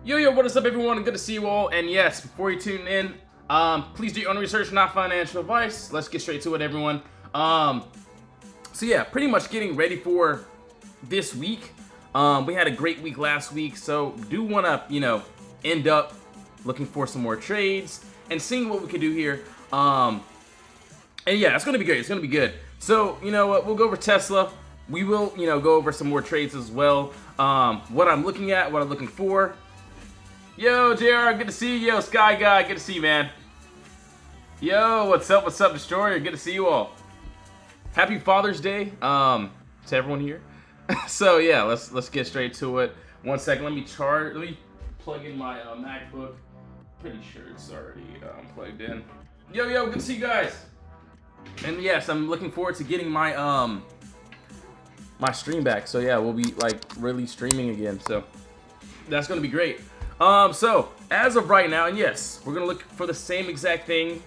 Yo, what is up, everyone? Good to see you all. And yes, before you tune in, please do your own research, not financial advice. Let's get straight to it, everyone. So yeah, pretty much getting ready for this week. We had a great week last week, so do want to, end up looking for some more trades and seeing what we can do here. And yeah, it's gonna be great. It's gonna be good. So you know what? We'll go over Tesla. We will, go over some more trades as well. What I'm looking at, what I'm looking for. Yo, JR, good to see you. Yo, Sky Guy, good to see you, man. Yo, what's up, Destroyer? Good to see you all. Happy Father's Day to everyone here. So yeah, let's get straight to it. 1 second, let me plug in my MacBook. Pretty sure it's already plugged in. Yo, good to see you guys. And yes, I'm looking forward to getting my my stream back. So yeah, we'll be like really streaming again. So that's gonna be great. So as of right now, and yes, we're gonna look for the same exact thing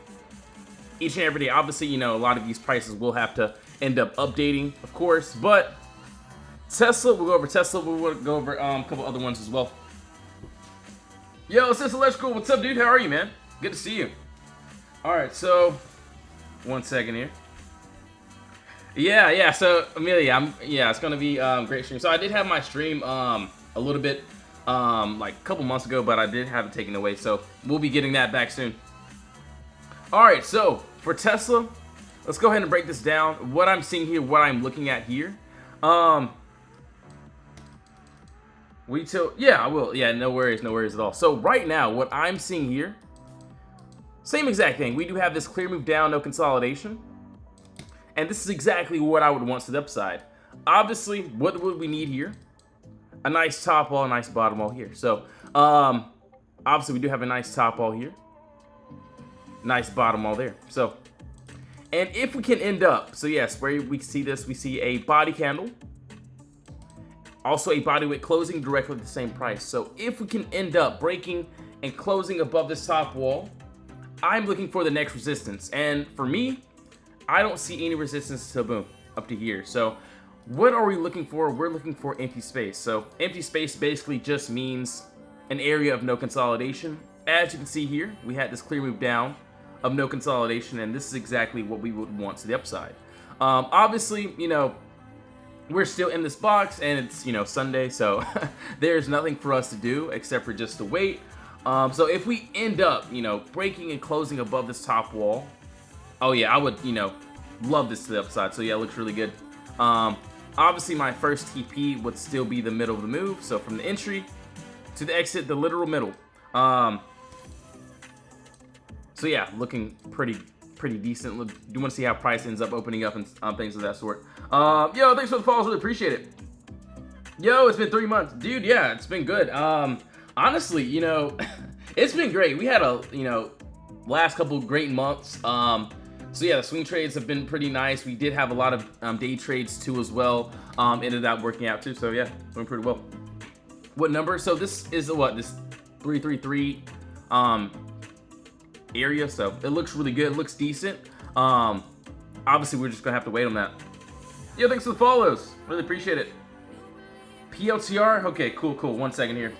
each and every day. Obviously, a lot of these prices will have to end up updating, of course, but Tesla, we'll go over Tesla, we'll go over a couple other ones as well. Yo, Sis Electrical, what's up, dude? How are you, man? Good to see you. Alright, so 1 second here. Yeah, so Amelia, it's gonna be great stream. So I did have my stream a little bit like a couple months ago, but I did have it taken away, so we'll be getting that back soon. Alright, so for Tesla, let's go ahead and break this down. What I'm seeing here, what I'm looking at here. Yeah, I will. Yeah, no worries at all. So right now, what I'm seeing here, same exact thing. We do have this clear move down, no consolidation. And this is exactly what I would want to the upside. Obviously, what would we need here? A nice top wall, a nice bottom wall here. So, obviously, we do have a nice top wall here. Nice bottom wall there. So, and if we can end up, so yes, where we see this, we see a body candle. Also a body wick closing directly at the same price. So if we can end up breaking and closing above this top wall, I'm looking for the next resistance. And for me, I don't see any resistance to boom up to here. So what are we looking for? We're looking for empty space. So empty space basically just means an area of no consolidation. As you can see here, we had this clear move down of no consolidation, and this is exactly what we would want to the upside. Obviously, we're still in this box, and it's, Sunday, so there's nothing for us to do except for just to wait. So if we end up, breaking and closing above this top wall, oh yeah, I would, love this to the upside. So yeah, it looks really good. Obviously, my first TP would still be the middle of the move. So from the entry to the exit, the literal middle. So yeah, looking pretty decent. Do you want to see how price ends up opening up and things of that sort? Yo, thanks for the follows, really appreciate it. Yo, it's been 3 months, dude. Yeah, it's been good. Honestly, it's been great. We had a last couple great months. So yeah, the swing trades have been pretty nice. We did have a lot of day trades too as well. Ended up working out too. So yeah, doing pretty well. What number? So this is this 333 area. So it looks really good. It looks decent. Obviously, we're just gonna have to wait on that. Yo, thanks for the follows. Really appreciate it. PLTR. Okay, cool. 1 second here.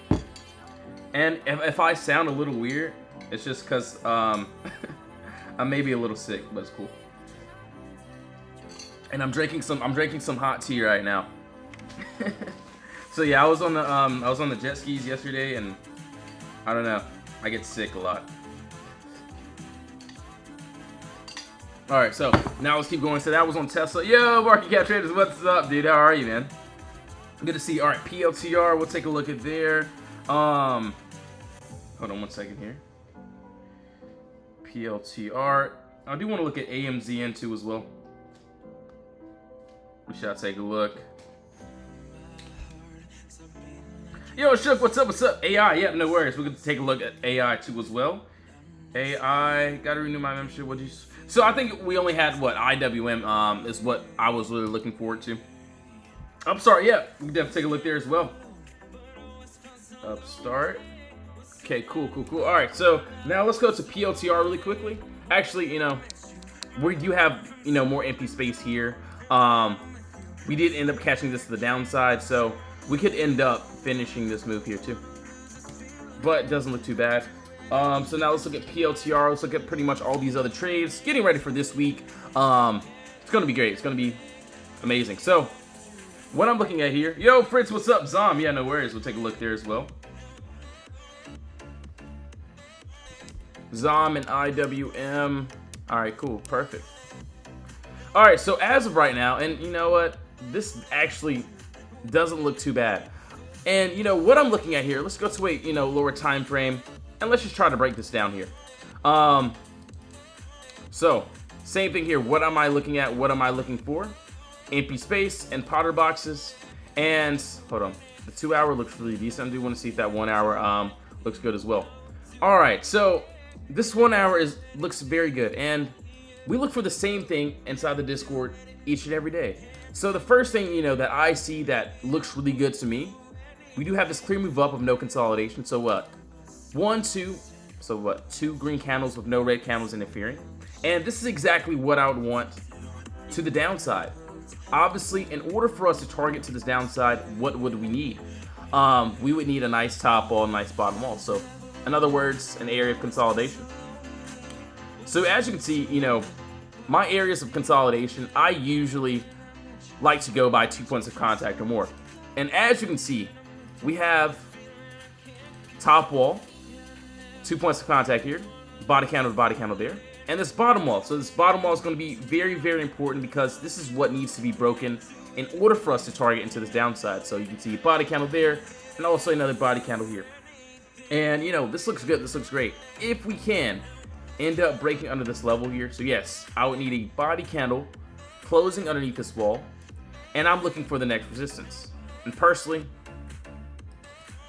And if I sound a little weird, it's just because I may be a little sick, but it's cool. And I'm drinking some hot tea right now. So yeah, I was on the jet skis yesterday, and I don't know, I get sick a lot. All right, so now let's keep going. So that was on Tesla. Yo, market cap traders, what's up, dude? How are you, man? Good to see you. All right, PLTR. We'll take a look at there. Hold on 1 second here. PLTR. I do want to look at AMZN too as well. We should take a look. Yo, Shook, what's up? AI, yeah, no worries. We're going to take a look at AI too as well. AI, gotta renew my membership. What'd you... So I think we only had, IWM is what I was really looking forward to. I'm sorry, yeah, we can definitely take a look there as well. Upstart. Okay, cool. All right, so now let's go to PLTR really quickly. Actually, we do have, more empty space here. We did end up catching this to the downside, so we could end up finishing this move here too. but it doesn't look too bad. So now let's look at PLTR. Let's look at pretty much all these other trades. Getting ready for this week. It's going to be great. It's going to be amazing. So what I'm looking at here. Yo, Fritz, what's up? Zom. Yeah, no worries. We'll take a look there as well. Zom and IWM. All right, cool. Perfect. All right, so as of right now, and you know what? This actually doesn't look too bad. And you know what I'm looking at here, let's go to a lower time frame, and let's just try to break this down here. So same thing here. What am I looking at? What am I looking for? Empty space and Potter boxes. And hold on, the 2 hour looks really decent. I do want to see if that 1 hour looks good as well. All right, so this 1 hour looks very good, and we look for the same thing inside the Discord each and every day. So the first thing that I see that looks really good to me, we do have this clear move up of no consolidation. So what? 1, 2. So what? 2 green candles with no red candles interfering. And this is exactly what I would want to the downside. Obviously, in order for us to target to this downside, what would we need? We would need a nice top wall, nice bottom wall. So in other words, an area of consolidation. So as you can see, my areas of consolidation, I usually like to go by 2 points of contact or more. And as you can see, we have top wall, 2 points of contact here, body candle to body candle there, and this bottom wall. So this bottom wall is going to be very, very important because this is what needs to be broken in order for us to target into this downside. So you can see a body candle there, and also another body candle here. And this looks good, this looks great. If we can end up breaking under this level here, so yes, I would need a body candle closing underneath this wall, and I'm looking for the next resistance. And personally,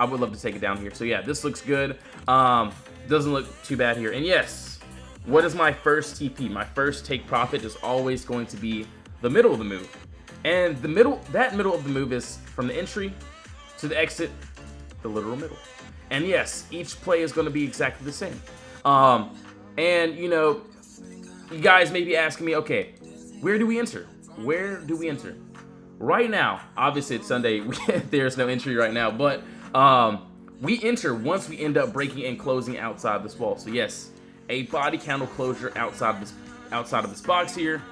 I would love to take it down here. So yeah, this looks good. Doesn't look too bad here. And yes, what is my first TP? My first take profit is always going to be the middle of the move. And that middle of the move is from the entry to the exit, the literal middle. And yes, each play is going to be exactly the same. And you guys may be asking me, okay, where do we enter? Where do we enter? Right now, obviously it's Sunday. There's no entry right now, but we enter once we end up breaking and closing outside this wall. So yes, a body candle closure outside of this box here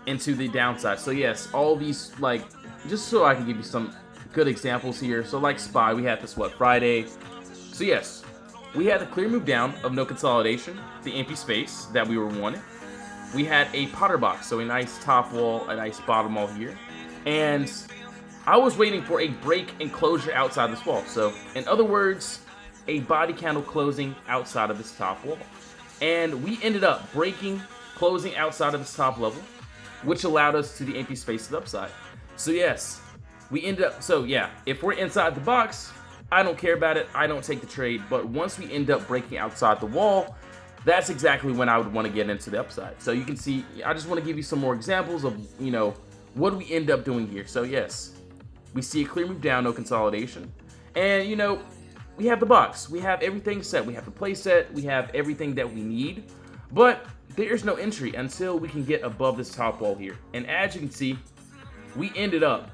into the downside. So yes, all these, like, just so I can give you some good examples here. So like SPY, we had this Friday. So yes, we had the clear move down of no consolidation, the empty space that we were wanting. We had a Potter box, so a nice top wall, a nice bottom wall here. And I was waiting for a break and closure outside this wall. So in other words, a body candle closing outside of this top wall. And we ended up breaking, closing outside of this top level, which allowed us to the empty space to the upside. So yes, we ended up, so yeah, if we're inside the box, I don't care about it. I don't take the trade. But once we end up breaking outside the wall, that's exactly when I would want to get into the upside. So you can see, I just want to give you some more examples of, what do we end up doing here. So yes, we see a clear move down, no consolidation. And, we have the box. We have everything set. We have the play set. We have everything that we need. But there's no entry until we can get above this top wall here. And as you can see, we ended up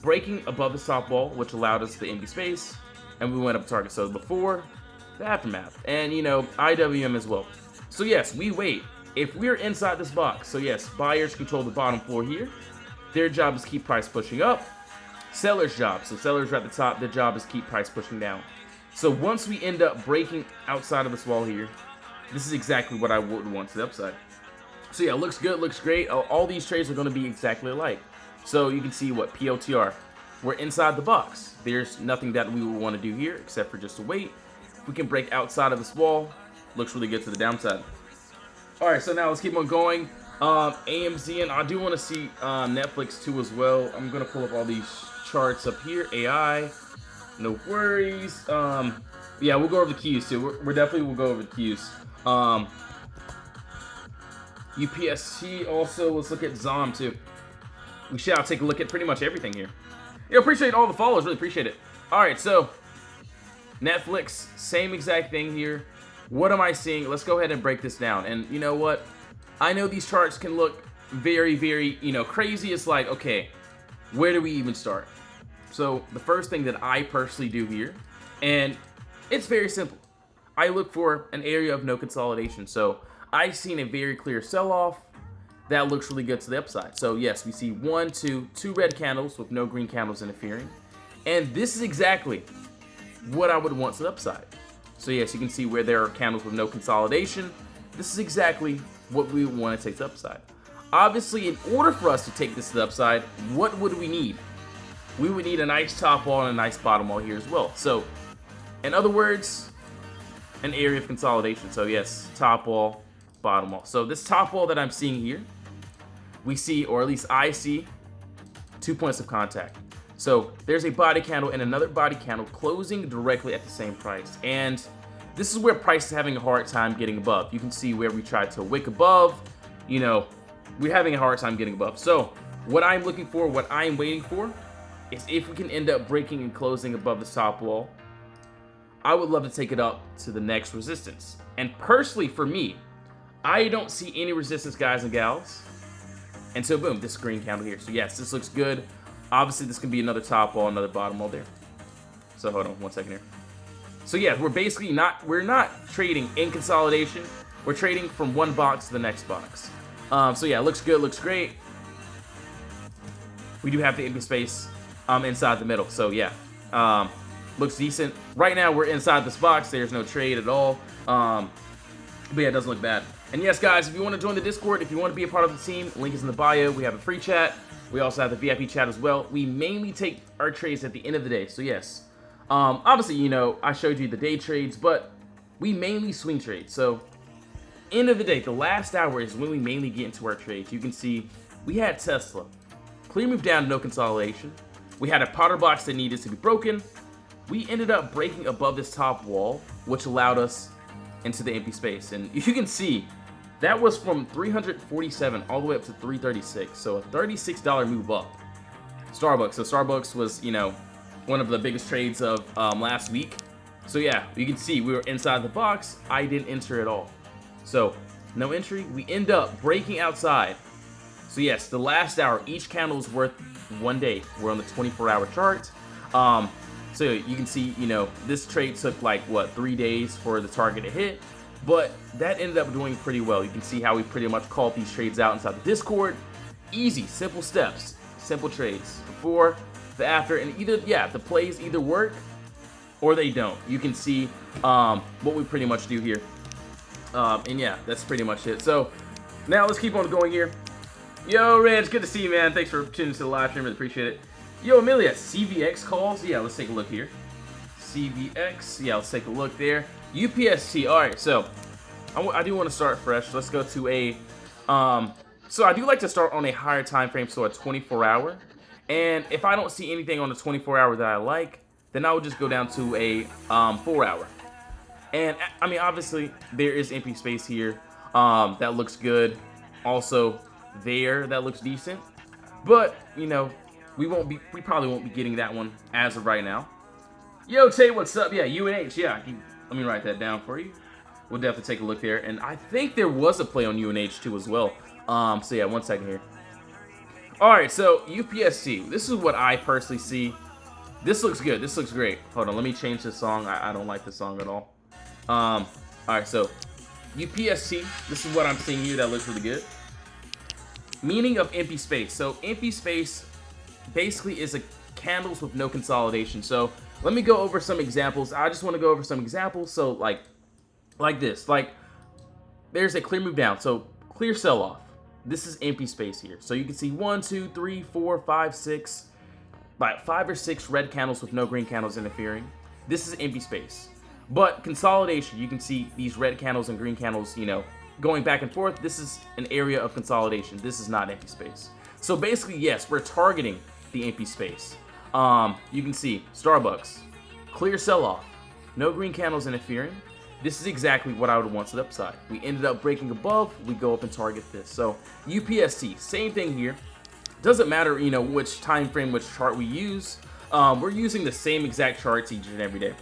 breaking above the top wall, which allowed us the empty space, and we went up target. So before, the aftermath, and IWM as well. So yes, we wait. If we're inside this box, so yes, buyers control the bottom floor here. Their job is keep price pushing up. Sellers' job, so sellers are at the top, their job is keep price pushing down. So once we end up breaking outside of this wall here, this is exactly what I would want to the upside. So yeah, looks good, looks great. All these trades are going to be exactly alike. So you can see what PLTR, we're inside the box. There's nothing that we would want to do here except for just to wait. If we can break outside of this wall, looks really good to the downside. All right, so now let's keep on going. AMZ, and I do want to see Netflix too as well. I'm gonna pull up all these charts up here. AI, no worries. Yeah, we'll go over the keys too. We're definitely will go over the keys. UPSC also. Let's look at ZOM too. We shall take a look at pretty much everything here. Yeah, appreciate all the follows. Really appreciate it. All right, so Netflix, same exact thing here. What am I seeing? Let's go ahead and break this down. And you know what? I know these charts can look very, very, crazy. It's like, okay, where do we even start? So the first thing that I personally do here, and It's very simple. I look for an area of no consolidation. So I've seen a very clear sell-off that looks really good to the upside. So yes, we see two red candles with no green candles interfering. And this is exactly what I would want to the upside. So yes, you can see where there are candles with no consolidation. This is exactly what we want to take to the upside. Obviously, in order for us to take this to the upside, what would we need? We would need a nice top wall and a nice bottom wall here as well. So, in other words, an area of consolidation. So yes, top wall, bottom wall. So this top wall that I'm seeing here, we see, or at least I see, 2 points of contact. So there's a body candle and another body candle closing directly at the same price. And this is where price is having a hard time getting above. You can see where we tried to wick above, you know, we're having a hard time getting above. So what I'm looking for, what I'm waiting for, is if we can end up breaking and closing above the top wall, I would love to take it up to the next resistance. And personally, for me, I don't see any resistance, guys and gals. And so boom, this green candle here. So yes, this looks good. Obviously, this can be another top wall, another bottom wall there. So hold on 1 second here. So yeah, we're not trading in consolidation. We're trading from one box to the next box. So yeah, looks good, looks great. We do have the empty space inside the middle. So yeah, looks decent. Right now, we're inside this box. There's no trade at all. But yeah, it doesn't look bad. And yes, guys, if you want to join the Discord, if you want to be a part of the team, link is in the bio. We have a free chat. We also have the VIP chat as well. We mainly take our trades at the end of the day. So yes, obviously, you know, I showed you the day trades, but we mainly swing trade. So end of the day, the last hour is when we mainly get into our trades. You can see we had Tesla. Clear move down, no consolidation. We had a powder box that needed to be broken. We ended up breaking above this top wall, which allowed us into the empty space. And you can see that was from 347 all the way up to 336. So a $36 move up. Starbucks. So Starbucks was, you know, one of the biggest trades of last week. So yeah, you can see we were inside the box. I didn't enter at all. So no entry. We end up breaking outside. So yes, the last hour, each candle is worth 1 day. We're on the 24-hour chart. So you can see, you know, this trade took like, what, 3 days for the target to hit. But that ended up doing pretty well. You can see how we pretty much called these trades out inside the Discord. Easy, simple steps, simple trades. Before, the after, and either, yeah, the plays either work or they don't. You can see what we pretty much do here. And yeah, that's pretty much it. So now let's keep on going here. Yo, Reg, good to see you, man. Thanks for tuning to the live stream. Really appreciate it. Yo, Amelia, CVX calls. Yeah, let's take a look here. CVX. Yeah, let's take a look there. UPSC. All right, so I do want to start fresh. Let's go to a. So I do like to start on a higher time frame, so a 24-hour. And if I don't see anything on the 24-hour that I like, then I would just go down to a 4-hour. And I mean, obviously, there is empty space here. That looks good. Also, there, that looks decent. But you know, we probably won't be getting that one as of right now. Yo, Tay, what's up? Yeah, UNH. Yeah, let me write that down for you. We'll definitely take a look there. And I think there was a play on UNH too as well. So yeah, 1 second here. All right, so UPSC. This is what I personally see. This looks good. This looks great. Hold on, let me change this song. I don't like this song at all. All right, so UPSC. This is what I'm seeing here. That looks really good. Meaning of empty space. So empty space basically is a candles with no consolidation. So let me go over some examples. I just want to go over some examples. So like this, like there's a clear move down. So clear sell off. This is empty space here. So you can see 1, 2, 3, 4, 5, 6, about 5 or 6 red candles with no green candles interfering. This is empty space. But consolidation, you can see these red candles and green candles, you know, going back and forth. This is an area of consolidation. This is not empty space. So basically, yes, we're targeting the empty space. You can see Starbucks, clear sell-off, no green candles interfering. This is exactly what I would want to the upside. We ended up breaking above. We go up and target this. So UPSC, same thing here. Doesn't matter, you know, which time frame, which chart we use. We're using the same exact charts each and every day.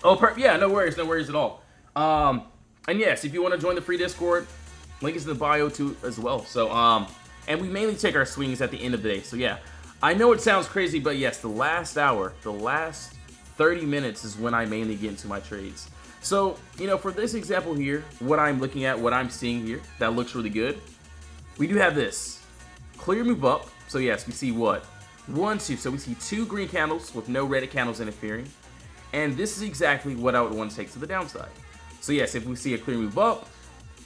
Oh, yeah, no worries at all. And yes, if you want to join the free Discord, link is in the bio too as well. So and we mainly take our swings at the end of the day. So yeah, I know it sounds crazy, but yes, the last hour, the last 30 minutes is when I mainly get into my trades. So, you know, for this example here, what I'm looking at, what I'm seeing here, that looks really good. We do have this clear move up. So yes, we see what? 1, 2. So we see 2 green candles with no red candles interfering. And this is exactly what I would want to take to the downside. So yes, if we see a clear move up,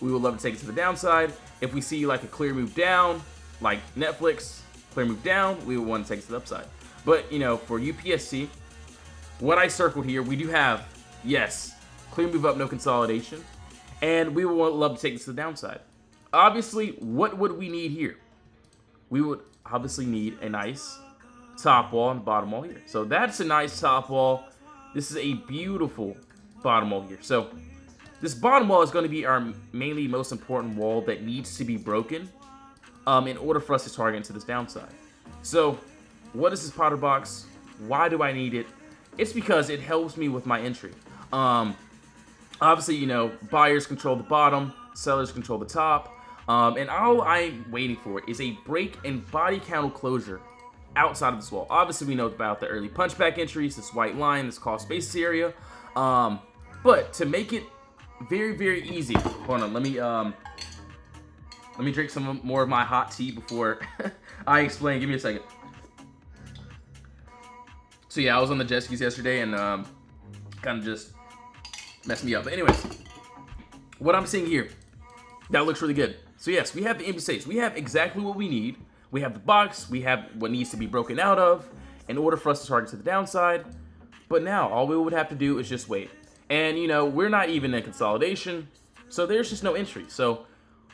we would love to take it to the downside. If we see like a clear move down, like Netflix, clear move down, we would want to take it to the upside. But, you know, for UPSC, what I circled here, we do have, yes, clear move up, no consolidation. And we would love to take this to the downside. Obviously, what would we need here? We would obviously need a nice top wall and bottom wall here. So that's a nice top wall. This is a beautiful bottom wall here. So this bottom wall is going to be our mainly most important wall that needs to be broken in order for us to target into this downside. So what is this Potter box? Why do I need it? It's because it helps me with my entry. Obviously, you know, buyers control the bottom, sellers control the top. And all I'm waiting for is a break and body candle closure outside of this wall. Obviously, we know about the early punchback entries, this white line, this cost basis area. But to make it very, very easy, hold on, let me drink some more of my hot tea before I explain. Give me a second. So yeah, I was on the jet skis yesterday and kind of just messed me up. But anyways, what I'm seeing here, that looks really good. So yes, we have the empty space. We have exactly what we need. We have the box. We have what needs to be broken out of in order for us to target to the downside. But now all we would have to do is just wait. And, you know, we're not even in consolidation, so there's just no entry. So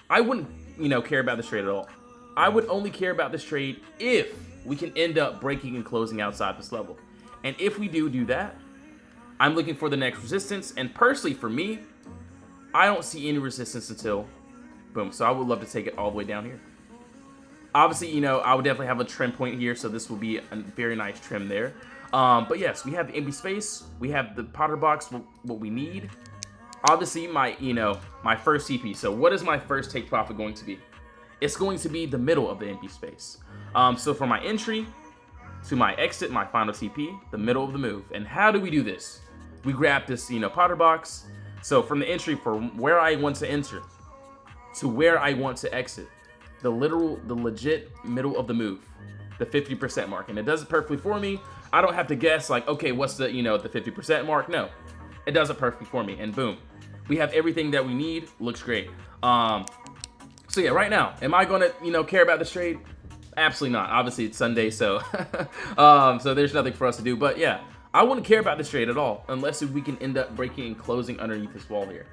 I wouldn't, you know, care about this trade at all. I would only care about this trade if we can end up breaking and closing outside this level. And if we do that, I'm looking for the next resistance. And personally, for me, I don't see any resistance until boom. So I would love to take it all the way down here. Obviously, you know, I would definitely have a trim point here, so this will be a very nice trim there. But yes, we have the empty space. We have the Potter box, what we need. Obviously, my first CP. So what is my first take profit going to be? It's going to be the middle of the empty space. So for my entry to my exit, my final CP, the middle of the move. And how do we do this? We grab this, Potter box. So from the entry from where I want to enter to where I want to exit, the legit middle of the move, the 50% mark. And it does it perfectly for me. I don't have to guess like, okay, what's the, the 50% mark? No, it does it perfectly for me. And boom, we have everything that we need. Looks great. So yeah, right now, am I gonna, care about this trade? Absolutely not. Obviously it's Sunday, so so there's nothing for us to do. But yeah, I wouldn't care about this trade at all unless we can end up breaking and closing underneath this wall here.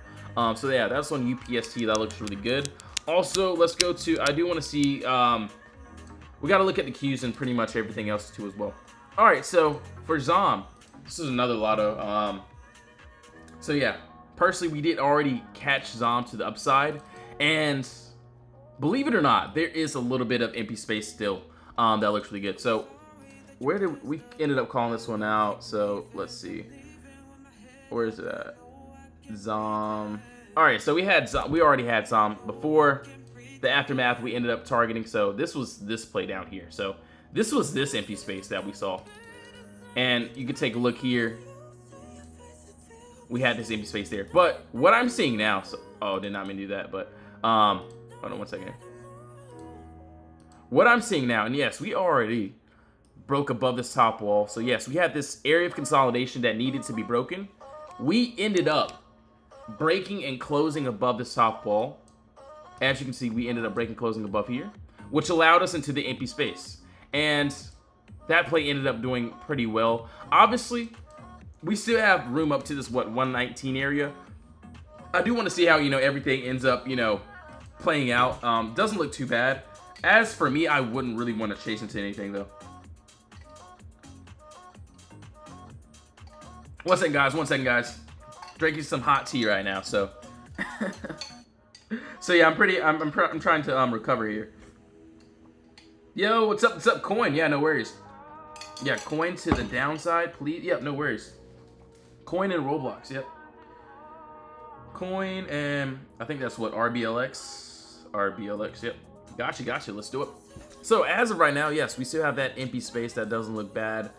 So yeah, that's on UPST. That looks really good. Also, let's go to, I do want to see, we got to look at the Qs and pretty much everything else too as well. All right, so for ZOM, this is another lotto. So yeah, personally, we did already catch ZOM to the upside, and believe it or not, there is a little bit of empty space still. That looks really good. So where did we ended up calling this one out? So let's see, where is it at? ZOM. All right, so we already had ZOM before the aftermath. We ended up targeting. So this was this play down here. So this was this empty space that we saw, and you can take a look here. We had this empty space there, but what I'm seeing now. So did not mean to do that, but hold on one second. What I'm seeing now, and yes, we already broke above this top wall. So yes, we had this area of consolidation that needed to be broken. We ended up breaking and closing above this top wall. As you can see, we ended up breaking, closing above here, which allowed us into the empty space. And that play ended up doing pretty well. Obviously, we still have room up to this, 119 area. I do want to see how, everything ends up, playing out. Doesn't look too bad. As for me, I wouldn't really want to chase into anything, though. One second, guys. Drinking some hot tea right now, so. So yeah, I'm trying to recover here. Yo, what's up, coin? Yeah, no worries. Yeah, coin to the downside, please. Yep, no worries. Coin and Roblox, yep. Coin and I think that's what, RBLX, yep. Gotcha, let's do it. So as of right now, yes, we still have that empty space that doesn't look bad.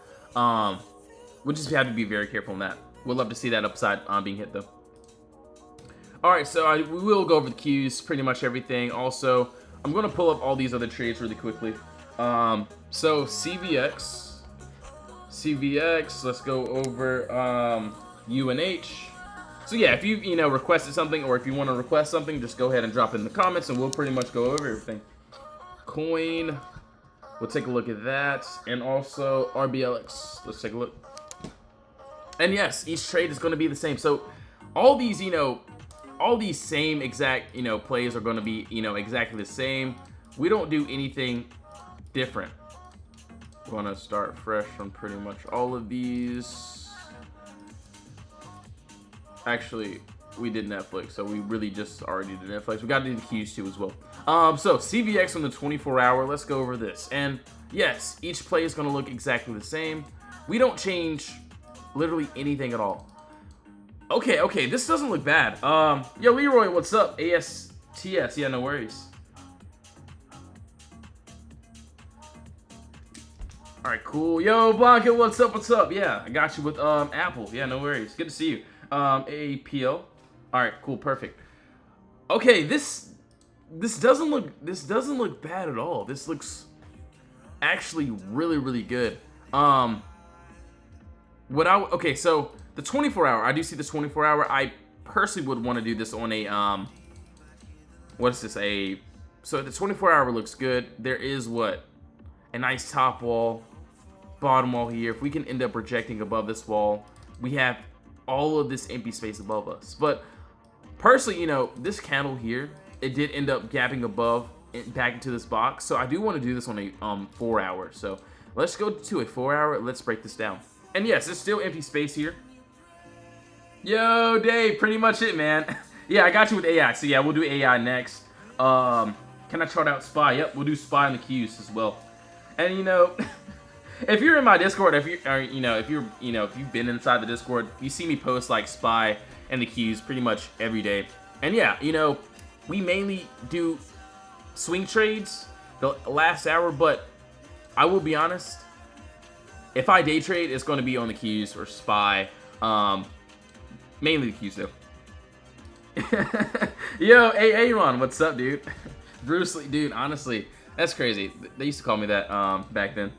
we'll just have to be very careful on that. We'll love to see that upside being hit though. All right, so we will go over the cues, pretty much everything. Also, I'm going to pull up all these other trades really quickly. So CVX, let's go over UNH. So yeah, if you requested something, or if you want to request something, just go ahead and drop it in the comments, and we'll pretty much go over everything. Coin, we'll take a look at that, and also RBLX. Let's take a look. And yes, each trade is going to be the same. So all these, all these same exact, plays are going to be, exactly the same. We don't do anything different. We're going to start fresh on pretty much all of these. Actually, we did Netflix, so we really just already did Netflix. We got to do the cues too as well. So CVX on the 24-hour. Let's go over this. And yes, each play is going to look exactly the same. We don't change literally anything at all. Okay, this doesn't look bad. Yo, Leroy, what's up? ASTS, yeah, no worries. All right, cool. Yo, Blanca, what's up? Yeah, I got you with Apple. Yeah, no worries. Good to see you. APL. All right, cool, perfect. Okay, this doesn't look bad at all. This looks actually really good. Okay, so the 24-hour, I do see this 24-hour. I personally would want to do this on a what is this? So the 24-hour looks good. There is a nice top wall, bottom wall here. If we can end up projecting above this wall, we have all of this empty space above us. But personally, this candle here, it did end up gapping above and back into this box. So I do want to do this on a 4-hour. So let's go to a 4-hour. Let's break this down. And yes, there's still empty space here. Yo, Dave, pretty much it, man. Yeah, I got you with AI. So yeah, we'll do AI next. Can I chart out SPY? Yep, we'll do SPY in the Qs as well. And if you're in my Discord, if you've been inside the Discord, you see me post like SPY and the Qs pretty much every day. And yeah, we mainly do swing trades the last hour, but I will be honest, if I day trade, it's going to be on the Qs or SPY. Mainly the Qs though. Yo, Aaron, what's up, dude? Bruce Lee, dude, honestly, that's crazy. They used to call me that back then.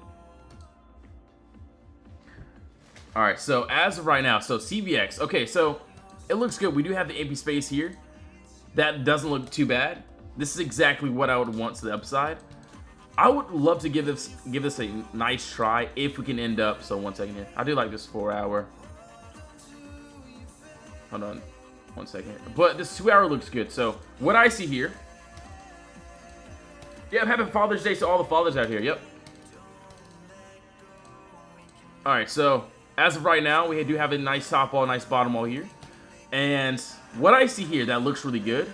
All right, so as of right now, so CVX. Okay, so it looks good. We do have the empty space here. That doesn't look too bad. This is exactly what I would want to the upside. I would love to give this a nice try if we can end up. So 1 second here. I do like this 4-hour. Hold on 1 second. But this 2-hour looks good. So what I see here. Yep, happy Father's Day to all the fathers out here. Yep. All right, so as of right now, we do have a nice top wall, nice bottom wall here. And what I see here that looks really good.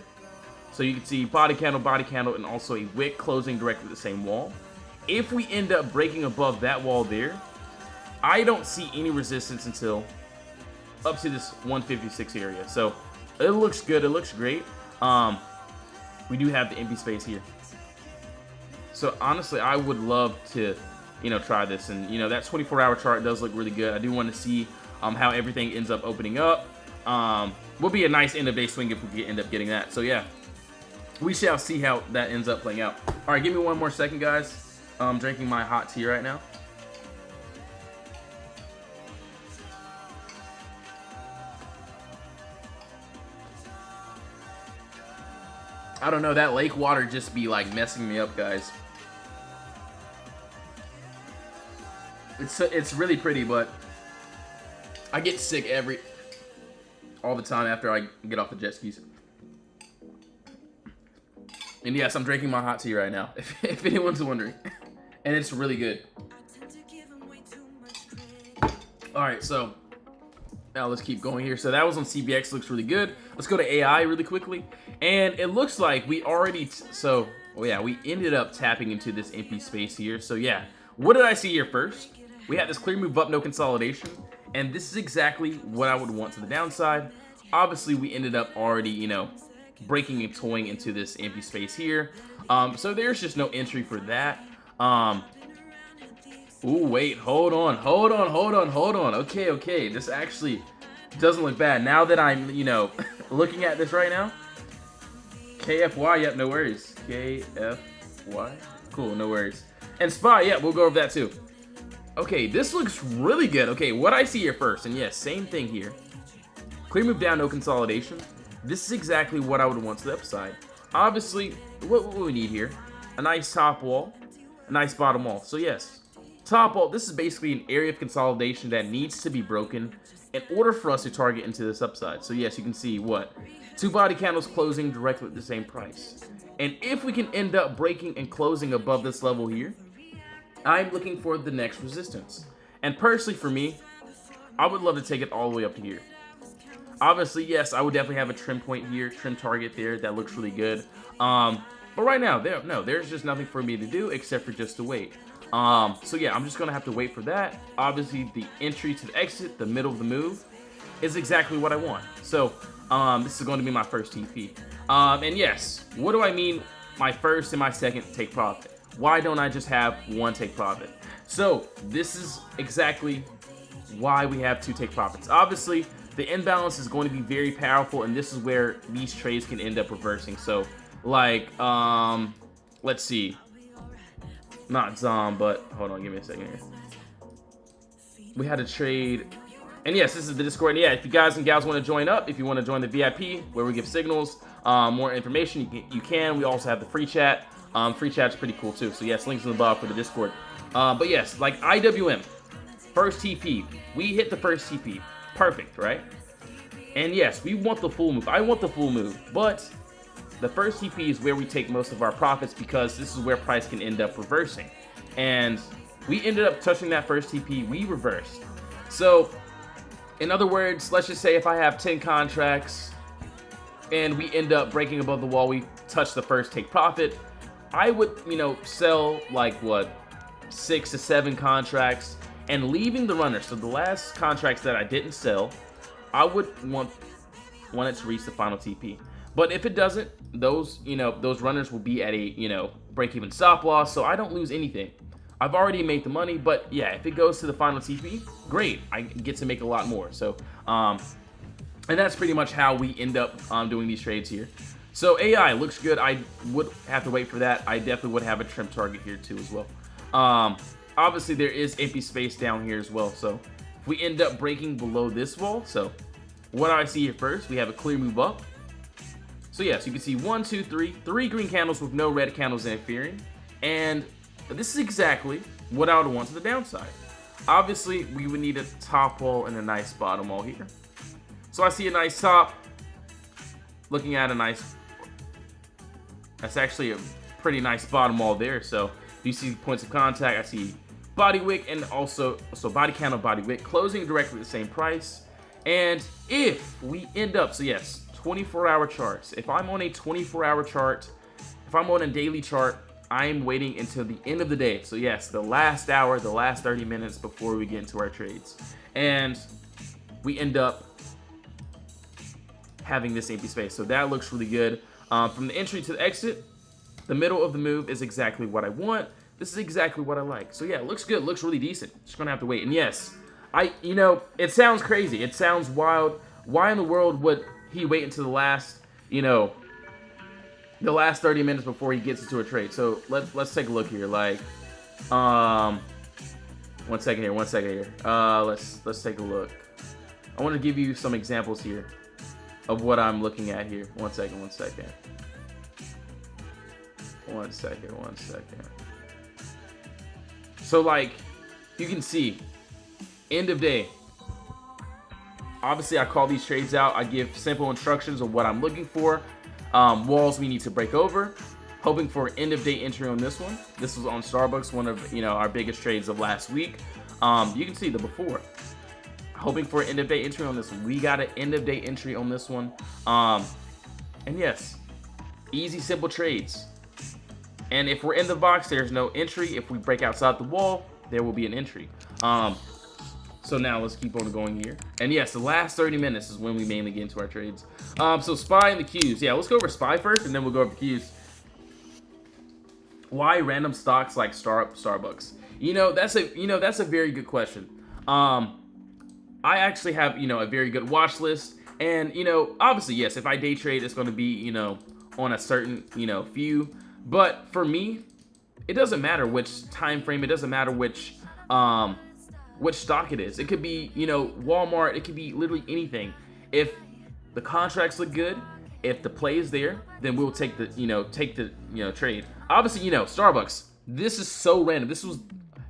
So you can see body candle, and also a wick closing directly at the same wall. If we end up breaking above that wall there, I don't see any resistance until up to this 156 area. So it looks good. It looks great. We do have the empty space here. So honestly, I would love to, try this. And, that 24-hour chart does look really good. I do want to see how everything ends up opening up. Will be a nice end of day swing if we end up getting that. So yeah, we shall see how that ends up playing out. All right, give me 1 more second, guys. I'm drinking my hot tea right now. I don't know, that lake water just be like messing me up, guys. It's really pretty, but I get sick all the time after I get off the jet skis. And yes, I'm drinking my hot tea right now, if anyone's wondering. And it's really good. Alright, so now let's keep going here. So that was on CVX, looks really good. Let's go to AI really quickly. And it looks like we already, we ended up tapping into this empty space here. So yeah, what did I see here first? We had this clear move up, no consolidation. And this is exactly what I would want to the downside. Obviously, we ended up already, breaking and toying into this empty space here. So there's just no entry for that. Ooh, wait, hold on. Okay. This actually doesn't look bad. Now that I'm, looking at this right now. KFY, yep, no worries. KFY, cool, no worries. And SPY, yeah, we'll go over that too. Okay, this looks really good. Okay, what I see here first, and yes, same thing here. Clear move down, no consolidation. This is exactly what I would want to the upside. Obviously, what we need here, a nice top wall, a nice bottom wall. So yes, top wall, this is basically an area of consolidation that needs to be broken in order for us to target into this upside. So yes, you can see what? 2 body candles closing directly at the same price. And if we can end up breaking and closing above this level here, I'm looking for the next resistance. And personally for me, I would love to take it all the way up to here. Obviously, yes, I would definitely have a trim point here, trim target there. That looks really good. But right now, there's just nothing for me to do except for just to wait. So yeah, I'm just going to have to wait for that. Obviously, the entry to the exit, the middle of the move, is exactly what I want. So this is going to be my first TP. And yes, what do I mean my first and my second take profit? Why don't I just have one take profit? So this is exactly why we have 2 take profits. Obviously, the imbalance is going to be very powerful, and this is where these trades can end up reversing. So like, let's see. Not Zom, but hold on, give me a second here. We had a trade. And yes, this is the Discord. And yeah, if you guys and gals want to join up, if you want to join the VIP where we give signals, more information, you can. We also have the free chat. Free chat's pretty cool too. So yes, links in the bottom for the Discord. But yes, like IWM, first TP. We hit the first TP. Perfect, right? And yes, we want the full move. I want the full move. But the first TP is where we take most of our profits because this is where price can end up reversing. And we ended up touching that first TP. We reversed. So in other words, let's just say if I have 10 contracts and we end up breaking above the wall, we touch the first take profit, I would, sell like what, 6 to 7 contracts and leaving the runner. So the last contracts that I didn't sell, I would want it to reach the final TP. But if it doesn't, those runners will be at a, break-even stop loss, so I don't lose anything. I've already made the money, but yeah, if it goes to the final TP, great. I get to make a lot more. So, and that's pretty much how we end up doing these trades here. So AI looks good. I would have to wait for that. I definitely would have a trim target here too as well. Obviously there is empty space down here as well. So if we end up breaking below this wall, so what I see here first, we have a clear move up. So yes, you can see 1, 2, 3 green candles with no red candles interfering. And this is exactly what I would want to the downside. Obviously, we would need a top wall and a nice bottom wall here. So I see a nice top, looking at a nice, that's actually a pretty nice bottom wall there. So you see points of contact, I see body wick and also, so body candle, body wick, closing directly at the same price. And if we end up, so yes, 24-hour charts. If I'm on a 24-hour chart, if I'm on a daily chart, I'm waiting until the end of the day. So yes, the last hour, the last 30 minutes before we get into our trades. And we end up having this empty space. So that looks really good. From the entry to the exit, the middle of the move is exactly what I want. This is exactly what I like. So yeah, it looks good. It looks really decent. Just gonna have to wait. And yes, it sounds crazy. It sounds wild. Why in the world would he wait until the last, the last 30 minutes before he gets into a trade? So let's take a look here. Like, one second here. Let's take a look. I want to give you some examples here of what I'm looking at here. One second. So like, you can see, end of day. Obviously, I call these trades out. I give simple instructions of what I'm looking for. Walls we need to break over. Hoping for an end of day entry on this one. This was on Starbucks, one of our biggest trades of last week. You can see the before. Hoping for an end of day entry on this one. We got an end of day entry on this one. And yes, easy, simple trades. And if we're in the box, there's no entry. If we break outside the wall, there will be an entry. So now let's keep on going here. And yes, the last 30 minutes is when we mainly get into our trades. So SPY and the Qs. Yeah, let's go over SPY first, and then we'll go over the Qs. Why random stocks like Starbucks? That's a very good question. I actually have, a very good watch list. And, obviously, yes, if I day trade, it's going to be, on a certain, few. But for me, it doesn't matter which time frame. It doesn't matter which stock it is. It could be, Walmart. It could be literally anything. If the contracts look good, if the play is there, then we'll take the trade. Obviously, Starbucks. This is so random. This was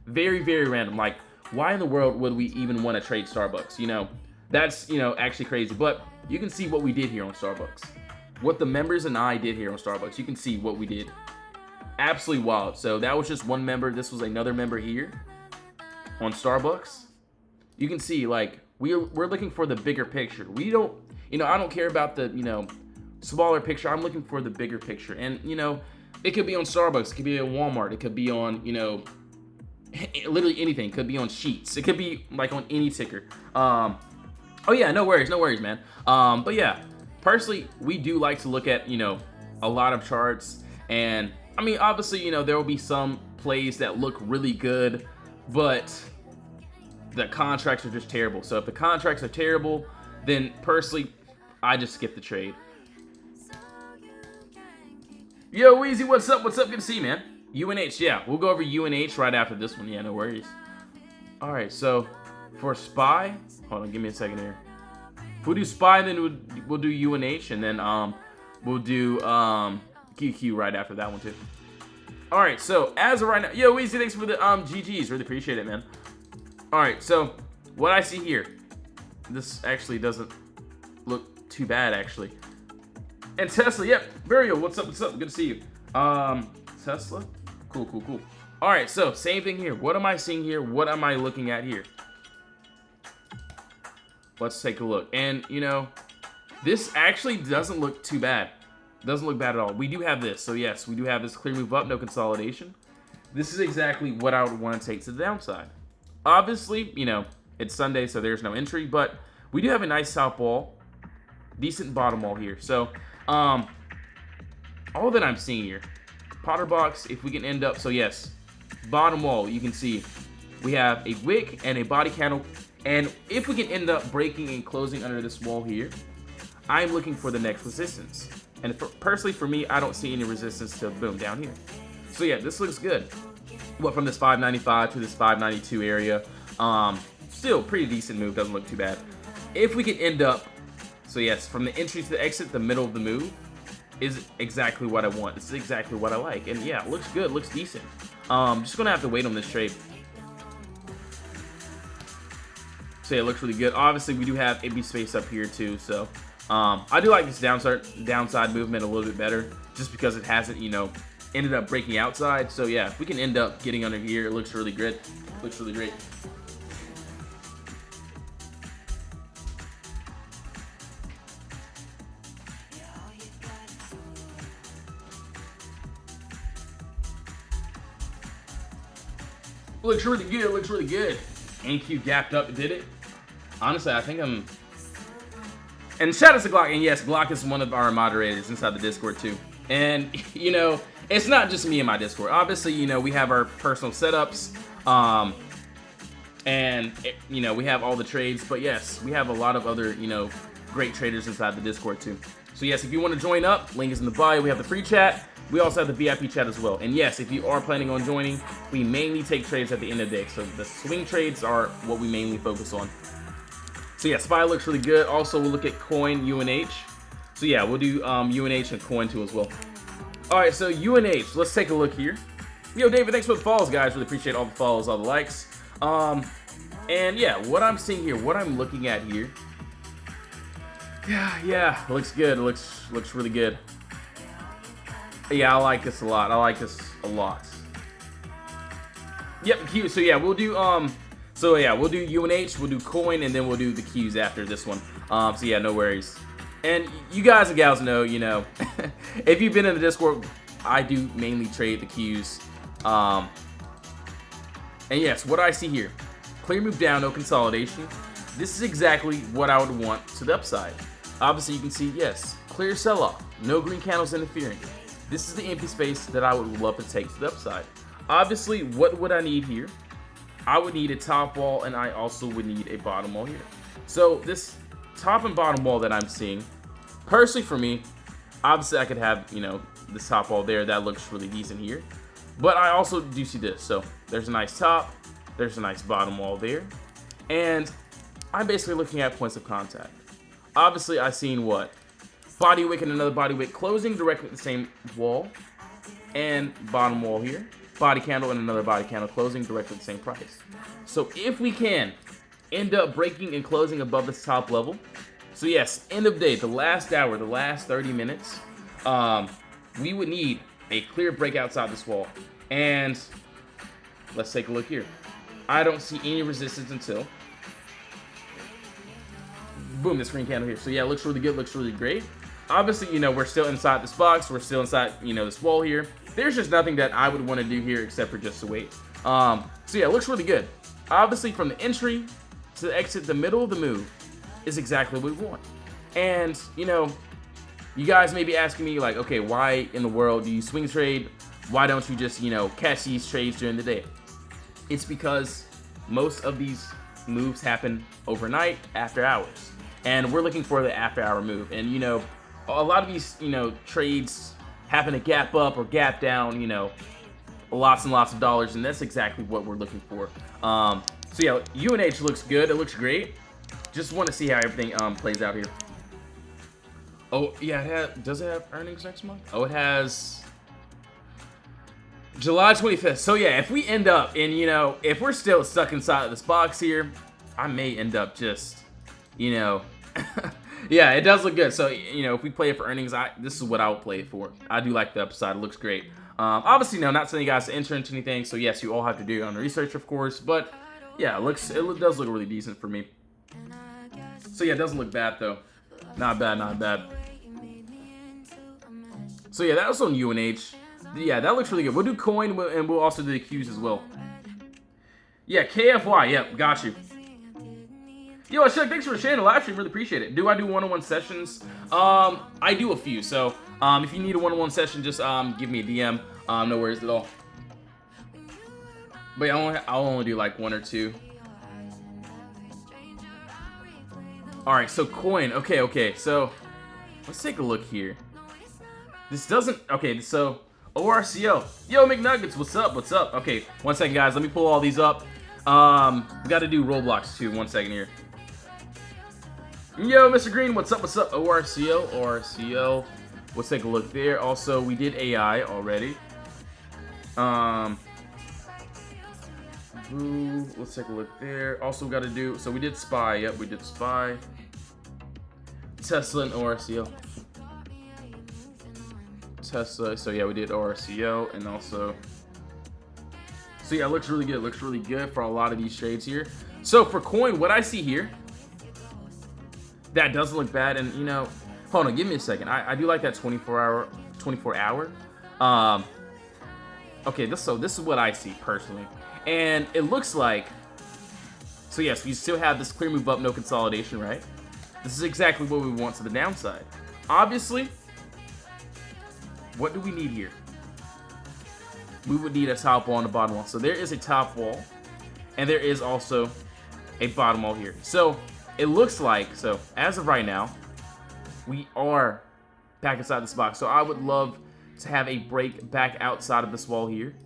very, very random. Like, why in the world would we even want to trade Starbucks? That's, actually crazy. But you can see what we did here on Starbucks. What the members and I did here on Starbucks. You can see what we did. Absolutely wild. So that was just one member. This was another member here on Starbucks. You can see, like, we're looking for the bigger picture. We don't, I don't care about the, smaller picture. I'm looking for the bigger picture. And, it could be on Starbucks. It could be on Walmart. It could be on, literally anything. It could be on Sheets. It could be, like, on any ticker. Oh, yeah, no worries, man. But, yeah, personally, we do like to look at, a lot of charts. And, I mean, obviously, there will be some plays that look really good, but the contracts are just terrible. So if the contracts are terrible, then personally, I just skip the trade. Yo, Weezy, what's up? Good to see you, man. UNH, yeah, we'll go over UNH right after this one. Yeah, no worries. All right, so for SPY, hold on, give me a second here. If we do SPY, then we'll do UNH, and then we'll do QQ right after that one too. All right, so as of right now, yo, Weezy, thanks for the GGs, really appreciate it, man. All right, so what I see here, this actually doesn't look too bad, actually. And Tesla, yep, Burial, what's up? Good to see you. Tesla, cool. All right, so same thing here. What am I seeing here? What am I looking at here? Let's take a look. And, this actually doesn't look too bad. Doesn't look bad at all. We do have this. So, yes, we do have this clear move up, no consolidation. This is exactly what I would want to take to the downside. Obviously, it's Sunday, so there's no entry. But we do have a nice top wall. Decent bottom wall here. So, all that I'm seeing here. Potter box, if we can end up. So, yes, bottom wall, you can see we have a wick and a body candle. And if we can end up breaking and closing under this wall here, I'm looking for the next resistance. And personally, for me, I don't see any resistance to boom down here. So yeah, this looks good. What, from this 595 to this 592 area, still pretty decent move. Doesn't look too bad. If we can end up, so yes, from the entry to the exit, the middle of the move is exactly what I want. This is exactly what I like. And yeah, it looks good, looks decent. Just gonna have to wait on this trade. So yeah, it looks really good. Obviously, we do have empty space up here too, so I do like this downside movement a little bit better, just because it hasn't, ended up breaking outside. So yeah, if we can end up getting under here, it looks really good. Looks really great. Looks really good. Looks really good. NQ gapped up, did it? Honestly, I think I'm... And shout out to Glock. And yes, Glock is one of our moderators inside the Discord too. And, it's not just me in my Discord. Obviously, we have our personal setups. And, we have all the trades. But yes, we have a lot of other, great traders inside the Discord too. So yes, if you want to join up, link is in the bio. We have the free chat. We also have the VIP chat as well. And yes, if you are planning on joining, we mainly take trades at the end of the day. So the swing trades are what we mainly focus on. So yeah, SPY looks really good. Also, we'll look at coin UNH. So yeah, we'll do UNH and coin too as well. All right, so UNH, let's take a look here. Yo, David, thanks for the follows, guys. Really appreciate all the follows, all the likes. And yeah, what I'm seeing here, what I'm looking at here. Yeah, looks good. Looks really good. Yeah, I like this a lot. Yep, Q. So yeah, we'll do we'll do UNH, we'll do coin, and then we'll do the Qs after this one. So yeah, no worries. And you guys and gals know, if you've been in the Discord, I do mainly trade the Qs. And yes, what I see here, clear move down, no consolidation. This is exactly what I would want to the upside. Obviously, you can see, yes, clear sell-off, no green candles interfering. this is the empty space that I would love to take to the upside. Obviously, what would I need here? I would need a top wall, and I also would need a bottom wall here. So this top and bottom wall that I'm seeing, personally for me, obviously I could have, you know, this top wall there. That looks really decent here. But I also do see this. So there's a nice top. There's a nice bottom wall there. And I'm basically looking at points of contact. Obviously, I've seen what? Body wick and another body wick closing directly at the same wall. And bottom wall here. Body candle and another body candle closing directly at the same price. So if we can end up breaking and closing above this top level. So yes, end of day, the last hour, the last 30 minutes, we would need a clear break outside this wall. And let's take a look here. I don't see any resistance until boom, this green candle here. So yeah, it looks really good, looks really great. Obviously, you know, we're still inside this box. We're still inside, you know, this wall here. There's just nothing that I would want to do here except for just to wait. So yeah, it looks really good. Obviously, from the entry to the exit, the middle of the move is exactly what we want. And, you know, you guys may be asking me, like, okay, why in the world do you swing trade? Why don't you just, you know, catch these trades during the day? It's because most of these moves happen overnight, after hours. And we're looking for the after hour move. And, you know, a lot of these, you know, trades happen to gap up or gap down, you know, lots and lots of dollars. And that's exactly what we're looking for. So yeah, UNH looks good. It looks great. Just want to see how everything plays out here. Oh, yeah, does it have earnings next month? Oh, it has July 25th. So yeah, if we end up in, you know, if we're still stuck inside of this box here, I may end up just, you know, yeah, it does look good. So, you know, if we play it for earnings, this is what I would play it for. I do like the upside. It looks great. Obviously, no, not telling you guys to enter into anything. So yes, you all have to do your own research, of course. But yeah, it does look really decent for me. So yeah, it doesn't look bad though. Not bad, not bad. So yeah, that was on UNH. Yeah, that looks really good. We'll do coin and we'll also do the Qs as well. Yeah, KFY. Yep, got you. Yo, Chuck, thanks for sharing the live stream. Really appreciate it. Do I do one-on-one sessions? I do a few. So if you need a one-on-one session, just give me a DM. No worries at all. But yeah, I'll only do like one or two. All right, so coin. Okay. So let's take a look here. This doesn't. Okay, so ORCL. Yo, McNuggets, what's up? What's up? Okay, 1 second, guys. Let me pull all these up. We got to do Roblox too. 1 second here. Yo, Mr. Green, what's up? What's up? ORCL. Let's take a look there. Also, we did AI already. Let's take a look there. Also, we got to do. So we did SPY. Yep, we did SPY. Tesla and ORCL. Tesla. So yeah, we did ORCL and also. So yeah, it looks really good. It looks really good for a lot of these trades here. So for coin, what I see here, that doesn't look bad. And you know, hold on, give me a second. I do like that 24 hour. Okay, this is what I see personally, and it looks like. So yes, we still have this clear move up, no consolidation, right? This is exactly what we want to the downside. Obviously, what do we need here? We would need a top wall and a bottom wall. So there is a top wall, and there is also a bottom wall here. So it looks like, so as of right now, we are back inside this box. So I would love to have a break back outside of this wall here.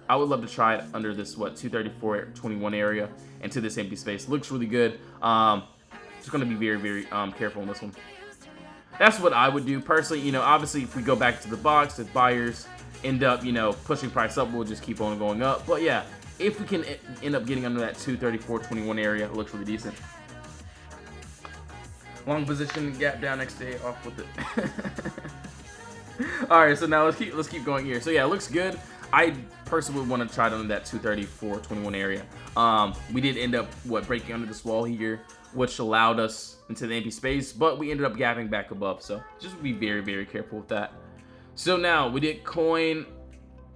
I would love to try it under this, 234.21 area into this empty space. Looks really good. Just going to be very, very careful on this one. That's what I would do personally. You know, obviously, if we go back to the box, if buyers end up, you know, pushing price up, we'll just keep on going up. But yeah, if we can end up getting under that 234.21 area, it looks really decent. Long position, gap down next day, off with it. All right, so now let's keep going here. So yeah, it looks good. I personally would want to try it under that 234.21 area. We did end up breaking under this wall here, which allowed us into the empty space, but we ended up gapping back above. So just be very, very careful with that. So now we did coin.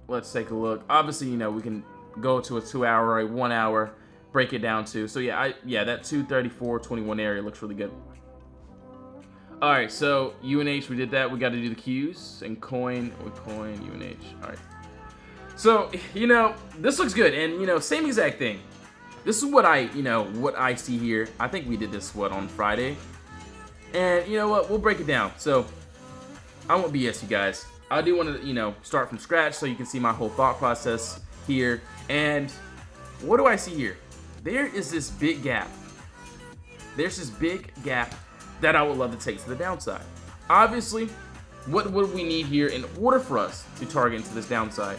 Let's take a look. Obviously, you know, we can go to a 2 hour or a 1 hour, break it down to. So yeah, that 234.21 area looks really good. All right, so UNH, we did that. We got to do the Qs and coin, UNH. All right. So, you know, this looks good. And, you know, same exact thing. This is what what I see here. I think we did this, on Friday. And, you know what? We'll break it down. So, I won't BS you guys. I do want to, start from scratch so you can see my whole thought process here. And what do I see here? There is this big gap. There's this big gap that I would love to take to the downside. Obviously, what would we need here in order for us to target into this downside?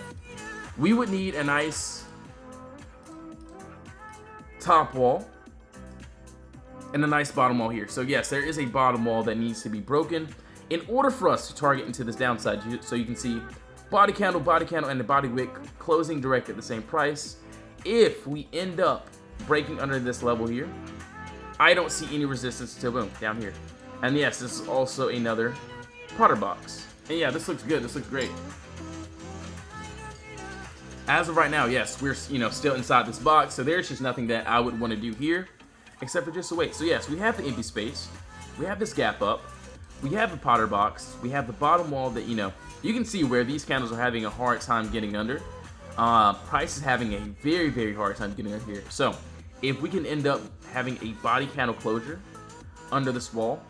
We would need a nice top wall and a nice bottom wall here. So yes, there is a bottom wall that needs to be broken in order for us to target into this downside. So you can see body candle, and the body wick closing direct at the same price. If we end up breaking under this level here, I don't see any resistance to boom down here. And yes, this is also another Potter box. And yeah, this looks good. This looks great. As of right now, yes, we're still inside this box, so there's just nothing that I would want to do here, except for just to wait. So yes, we have the empty space, we have this gap up, we have the Potter box, we have the bottom wall that you can see where these candles are having a hard time getting under. Price is having a very, very hard time getting under here. So if we can end up having a body candle closure under this wall,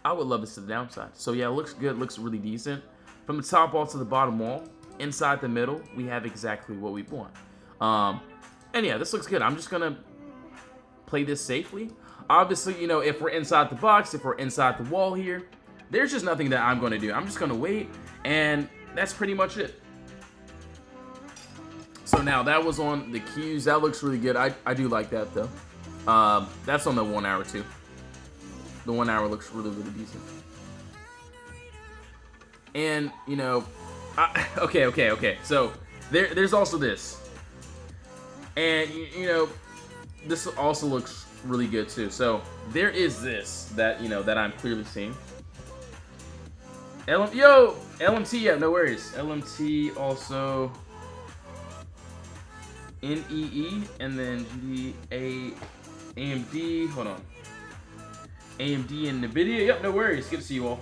I would love this to the downside. So yeah, it looks good, looks really decent. From the top wall to the bottom wall, inside the middle, we have exactly what we want. And yeah, this looks good. I'm just gonna play this safely. Obviously, if we're inside the box, if we're inside the wall here, there's just nothing that I'm gonna do. I'm just gonna wait, and that's pretty much it. So now that was on the Qs. That looks really good. I do like that though. That's on the 1 hour too. The 1 hour looks really, really decent. And okay. So there's also this, and this also looks really good too. So there is this that that I'm clearly seeing. LMT, yeah, no worries. LMT also. NEE and then AMD. Hold on. AMD and NVIDIA. Yep, no worries. Good to see you all.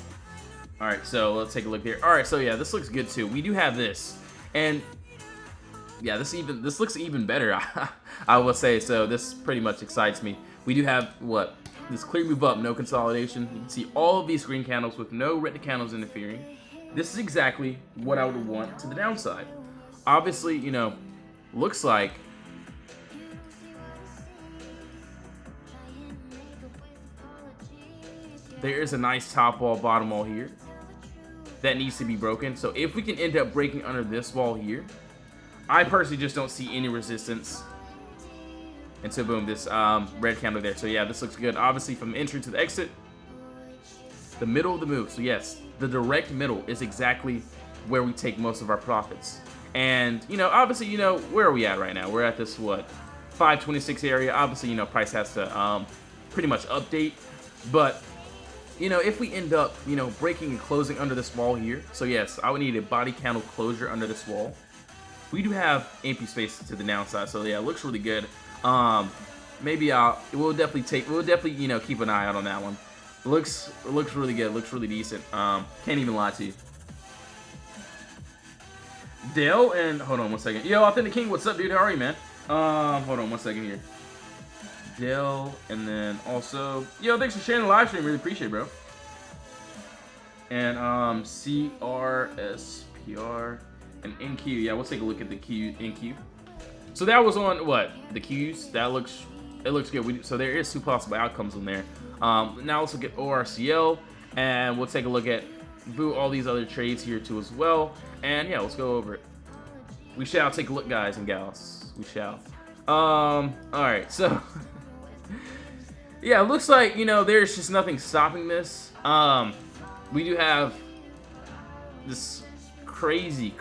All right, so let's take a look here. All right, so yeah, this looks good too. We do have this, and yeah, this looks even better. I will say so. This pretty much excites me. We do have this clear move up, no consolidation. You can see all of these green candles with no red candles interfering. This is exactly what I would want to the downside. Obviously, looks like there is a nice top wall, bottom wall here that needs to be broken. So if we can end up breaking under this wall here, I personally just don't see any resistance until boom, this red candle there. So yeah, this looks good. Obviously from entry to the exit, the middle of the move. So yes, the direct middle is exactly where we take most of our profits. And, obviously, where are we at right now? We're at this, 526 area. Obviously, price has to pretty much update. But, if we end up, breaking and closing under this wall here. So, yes, I would need a body candle closure under this wall. We do have empty space to the downside. So, yeah, it looks really good. Maybe we'll definitely, keep an eye out on that one. It looks really good. It looks really decent. Can't even lie to you. DELL and hold on one second. Yo, Authentic King, what's up, dude? How are you, man? Hold on one second here. DELL and then also, yo, thanks for sharing the live stream. Really appreciate it, bro. And CRSPR and NQ. Yeah, we'll take a look at the NQ. So that was on the Qs. It looks good. So there is two possible outcomes on there. Now let's look at ORCL, and we'll take a look at all these other trades here too as well. And yeah, let's go over it. We shall take a look, guys and gals. We shall. All right, so yeah, it looks like there's just nothing stopping this. We do have this crazy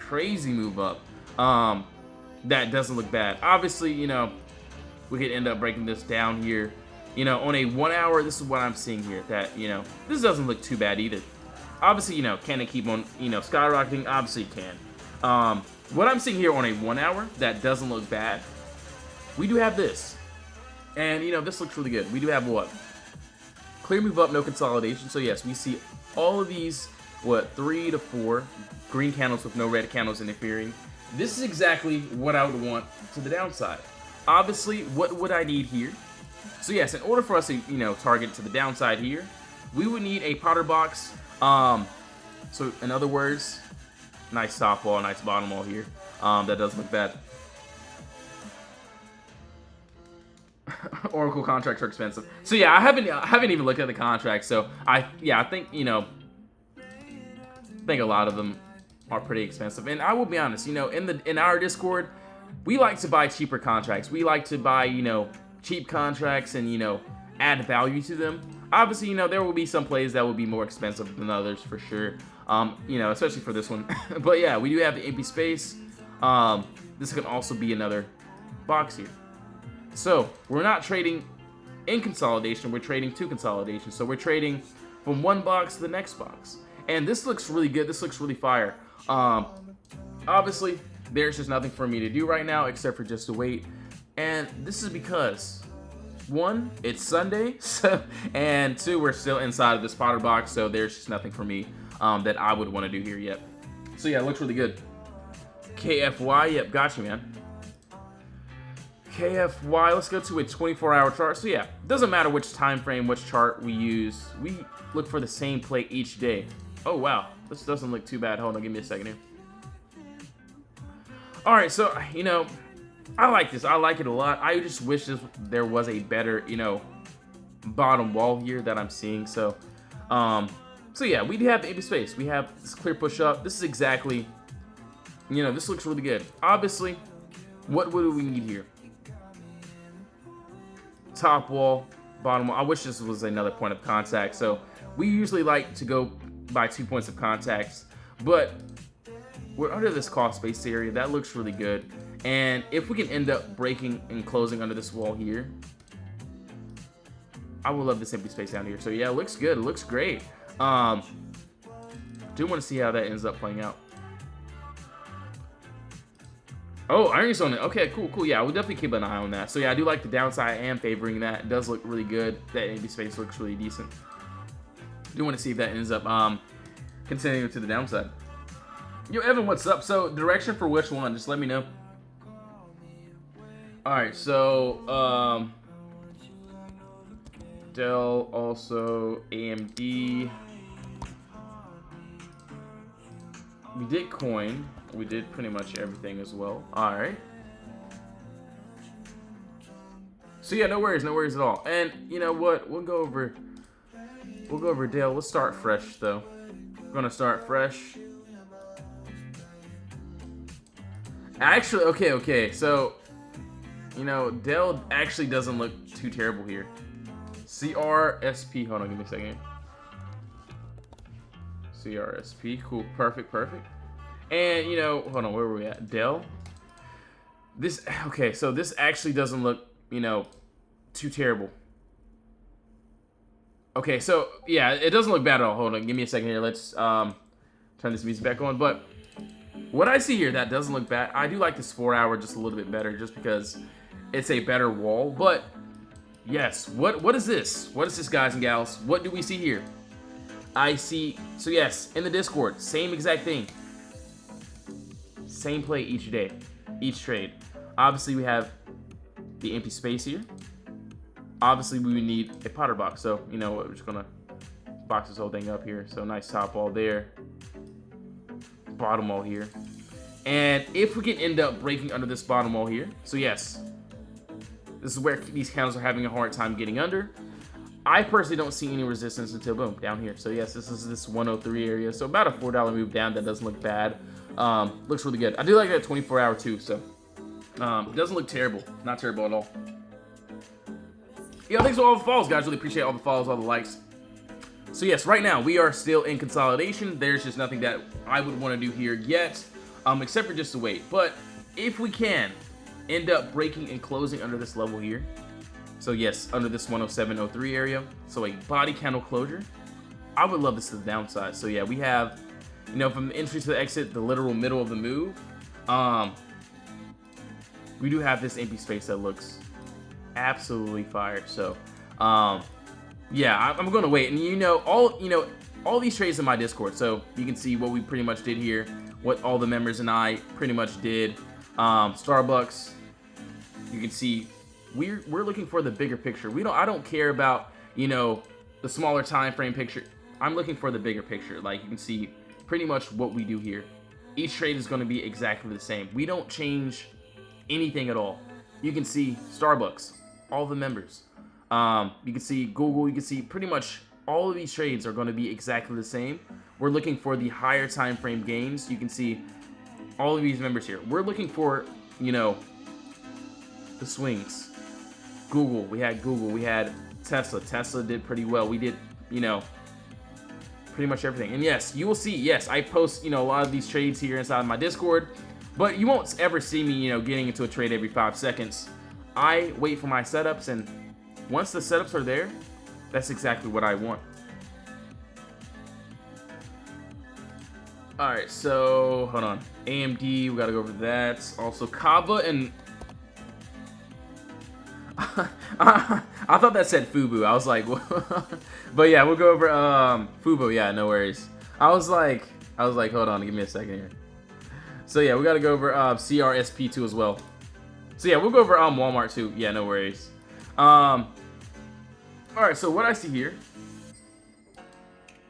move up. That doesn't look bad. Obviously, we could end up breaking this down here. On a 1 hour, this is what I'm seeing here. That this doesn't look too bad either. Obviously, can it keep on, skyrocketing? Obviously, it can. What I'm seeing here on a 1 hour, that doesn't look bad. We do have this. And, this looks really good. We do have Clear move up, no consolidation. So yes, we see all of these, what, 3 to 4 green candles with no red candles interfering. This is exactly what I would want to the downside. Obviously, what would I need here? So yes, in order for us to, you know, target to the downside here, we would need a powder box. So in other words, nice top wall, nice bottom wall here. That does look bad. Oracle contracts are expensive. So yeah, I haven't even looked at the contracts. So I think, you know, I think a lot of them are pretty expensive. And I will be honest, you know, in our Discord, we like to buy cheaper contracts. We like to buy, you know, cheap contracts and, you know, add value to them. Obviously, you know, there will be some plays that will be more expensive than others for sure. You know, especially for this one. But yeah, we do have the empty space. This can also be another box here. So we're not trading in consolidation, we're trading to consolidation. So we're trading from one box to the next box. And this looks really good. This looks really fire. Obviously, there's just nothing for me to do right now except for just to wait. And this is because, one, it's Sunday, and two, we're still inside of this powder box, so there's just nothing for me that I would want to do here yet. So yeah, it looks really good. KFY, yep, gotcha, man. KFY, let's go to a 24-hour chart. So yeah, doesn't matter which time frame, which chart we use. We look for the same play each day. Oh wow, this doesn't look too bad. Hold on, give me a second here. All right, so you know, I like this. I like it a lot. I just wish there was a better, you know, bottom wall here that I'm seeing. So, so yeah, we do have the empty space. We have this clear push up. This is exactly, you know, this looks really good. Obviously, what do we need here? Top wall, bottom wall. I wish this was another point of contact. So we usually like to go by 2 points of contacts, but we're under this cost space area. That looks really good. And if we can end up breaking and closing under this wall here, I would love this empty space down here. So yeah, it looks good. It looks great. Do want to see how that ends up playing out. Oh, iron zone. Okay, cool. Yeah, we'll definitely keep an eye on that. So yeah, I do like the downside. I am favoring that. It does look really good. That empty space looks really decent. Do want to see if that ends up continuing to the downside. Yo, Evan, what's up? So direction for which one? Just let me know. All right, so DELL, also AMD. We did coin. We did pretty much everything as well. All right. So yeah, no worries at all. And you know what? We'll go over DELL. Let's start fresh though. We're gonna start fresh. Actually, okay. So, you know, DELL actually doesn't look too terrible here. CRSP. Hold on, give me a second. CRSP. Cool. Perfect. And you know, hold on, where were we at? DELL. This, okay, so this actually doesn't look, you know, too terrible. Okay, so yeah, it doesn't look bad at all. Hold on, give me a second here. Let's turn this music back on. But what I see here, that doesn't look bad. I do like this 4 hour just a little bit better, just because it's a better wall. But yes, what is this? What is this, guys and gals? What do we see here? I see. So yes, in the Discord, same exact thing. Same play each day, each trade. Obviously, we have the empty space here. Obviously, we would need a powder box. So, you know what, we're just gonna box this whole thing up here. So, nice top wall there. Bottom wall here. And if we can end up breaking under this bottom wall here. So, yes. This is where these candles are having a hard time getting under. I personally don't see any resistance until, boom, down here. So, yes, this is this 103 area. So, about a $4 move down. That doesn't look bad. Looks really good. I do like that 24 hour too, so it doesn't look terrible. Not terrible at all. Yeah, thanks for all the follows, guys. Really appreciate all the follows, all the likes. So yes, right now we are still in consolidation. There's just nothing that I would want to do here yet, except for just to wait. But if we can end up breaking and closing under this level here, so yes, under this 107.03 area, so a body candle closure, I would love this to the downside. So yeah, we have, you know, from the entry to the exit, the literal middle of the move, we do have this empty space that looks absolutely fire. So, yeah, I'm gonna wait. And all these trades in my Discord, so you can see what we pretty much did here, what all the members and I pretty much did. Starbucks, you can see we're looking for the bigger picture. I don't care about the smaller time frame picture. I'm looking for the bigger picture. Like you can see pretty much what we do here. Each trade is going to be exactly the same. We don't change anything at all. You can see Starbucks, all the members. You can see Google. You can see pretty much all of these trades are going to be exactly the same. We're looking for the higher time frame gains. You can see all of these members here. We're looking for, the swings. Google, we had Tesla. Tesla did pretty well. We did, pretty much everything. And yes, you will see, yes, I post, a lot of these trades here inside of my Discord, but you won't ever see me, getting into a trade every 5 seconds. I wait for my setups, and once the setups are there, that's exactly what I want. All right, so hold on. AMD, we gotta go over that. Also, Cabo and I thought that said Fubo. I was like, but yeah, we'll go over Fubo. Yeah, no worries. I was like, hold on, give me a second here. So yeah, we gotta go over CRSP2 as well. So yeah, we'll go over Walmart too. Yeah, no worries. All right, so what I see here.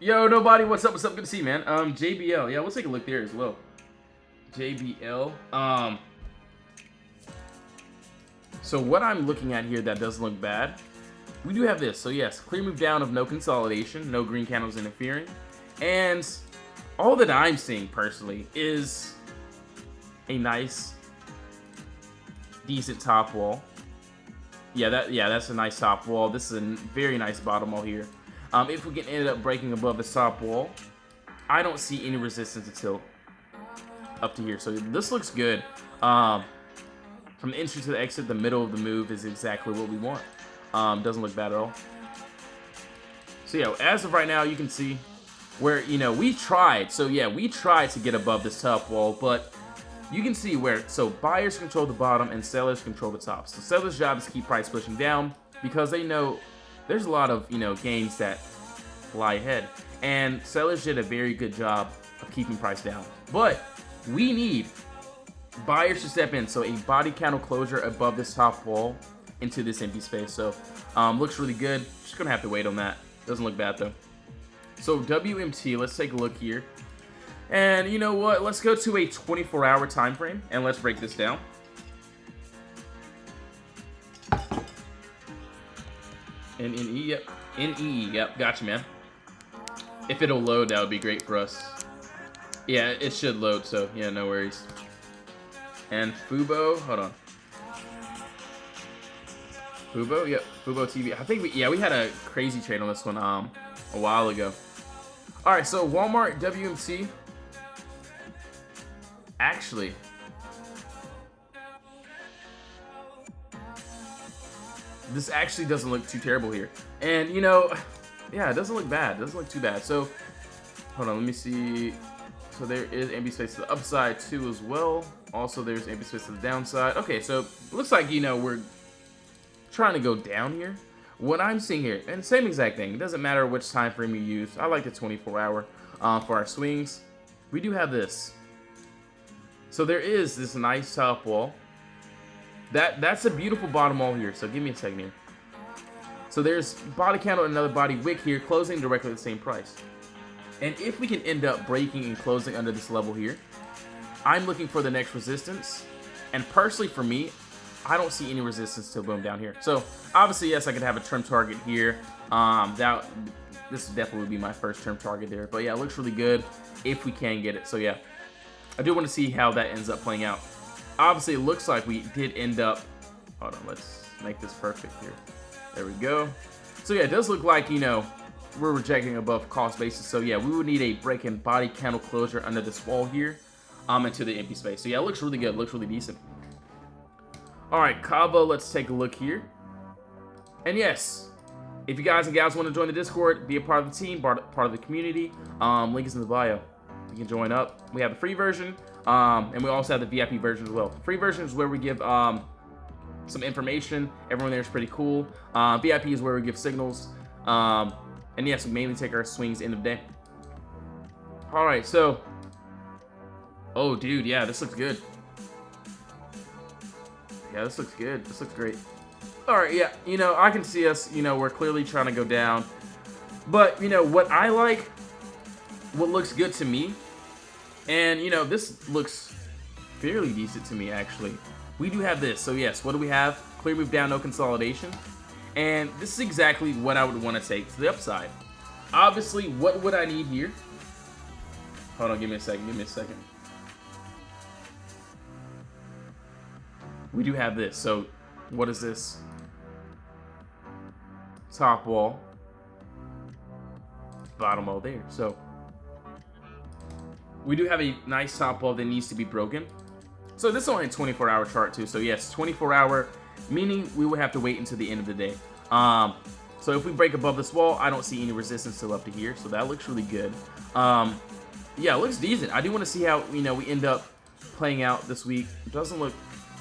Yo, nobody, what's up? What's up? Good to see you, man. JBL, yeah, we'll take a look there as well. JBL. So what I'm looking at here that doesn't look bad, we do have this. So yes, clear move down of no consolidation, no green candles interfering, and all that I'm seeing personally is a nice, decent top wall. Yeah, that's a nice top wall. This is a very nice bottom wall here. If we can end up breaking above the top wall, I don't see any resistance until up to here. So this looks good. From the entry to the exit, the middle of the move is exactly what we want. Doesn't look bad at all. So yeah, as of right now, you can see where, we tried. So yeah, we tried to get above this top wall, but you can see where, so buyers control the bottom and sellers control the top. So sellers' job is to keep price pushing down because they know there's a lot of, gains that lie ahead. And sellers did a very good job of keeping price down. But we need buyers to step in. So a body candle closure above this top wall into this empty space. So looks really good. Just gonna have to wait on that. Doesn't look bad though. So WMT, let's take a look here. And you know what? Let's go to a 24-hour time frame and let's break this down. NE, yep. NE, yep. Gotcha, man. If it'll load, that would be great for us. Yeah, it should load, so yeah, no worries. And Fubo, hold on. Fubo, yep. Fubo TV. I think we had a crazy trade on this one a while ago. All right, so Walmart WMT. Actually, this actually doesn't look too terrible here. And yeah, it doesn't look bad. It doesn't look too bad. So hold on, let me see. So there is empty space to the upside too as well. Also, there's empty space to the downside. Okay, so it looks like we're trying to go down here. What I'm seeing here, and same exact thing. It doesn't matter which time frame you use. I like the 24-hour for our swings. We do have this. So there is this nice top wall. That's a beautiful bottom wall here. So give me a second here. So there's body candle and another body wick here, closing directly at the same price. And if we can end up breaking and closing under this level here, I'm looking for the next resistance. And personally for me, I don't see any resistance till boom down here. So obviously, yes, I could have a term target here. This definitely would be my first term target there. But yeah, it looks really good if we can get it. So yeah, I do want to see how that ends up playing out. Obviously, it looks like we did end up. Hold on, let's make this perfect here. There we go. So yeah, it does look like we're rejecting above cost basis. So yeah, we would need a break and body candle closure under this wall here, into the empty space. So yeah, it looks really good. It looks really decent. All right, Cabo, let's take a look here. And yes, if you guys and gals want to join the Discord, be a part of the team, part of the community, link is in the bio. You can join up. We have the free version, and we also have the VIP version as well. The free version is where we give some information. Everyone there is pretty cool. VIP is where we give signals. And yes, we mainly take our swings end of day. All right, so, oh, dude, yeah, this looks good. Yeah, this looks good. This looks great. All right, yeah, you know, I can see us, you know, we're clearly trying to go down. But, you know, what I like, what looks good to me, and, you know, this looks fairly decent to me, actually. We do have this. So, yes, what do we have? Clear move down, no consolidation. And this is exactly what I would want to take to the upside. Obviously, what would I need here? Hold on, give me a second. We do have this. So, what is this? Top wall. Bottom wall there. So, we do have a nice top wall that needs to be broken. So, this is only a 24-hour chart, too. So, yes, 24-hour, meaning we would have to wait until the end of the day. So, if we break above this wall, I don't see any resistance till up to here. So, that looks really good. Yeah, it looks decent. I do want to see how, you know, we end up playing out this week. It doesn't look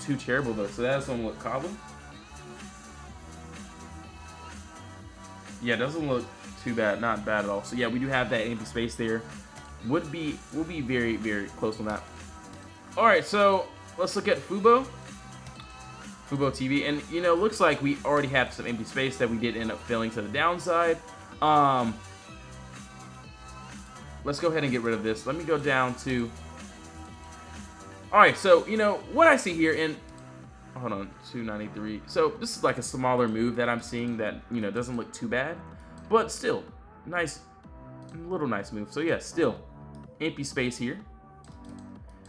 too terrible, though. So that doesn't look Cabo. Yeah, it doesn't look too bad. Not bad at all. So yeah, we do have that empty space there. We'll be very, very close on that. All right, so let's look at Fubo TV, and you know, looks like we already have some empty space that we did end up filling to the downside. Let's go ahead and get rid of this. Let me go down to... Alright, so, you know, what I see here in... Hold on, 293. So, this is like a smaller move that I'm seeing that, you know, doesn't look too bad. But still, nice, little nice move. So, yeah, still, empty space here.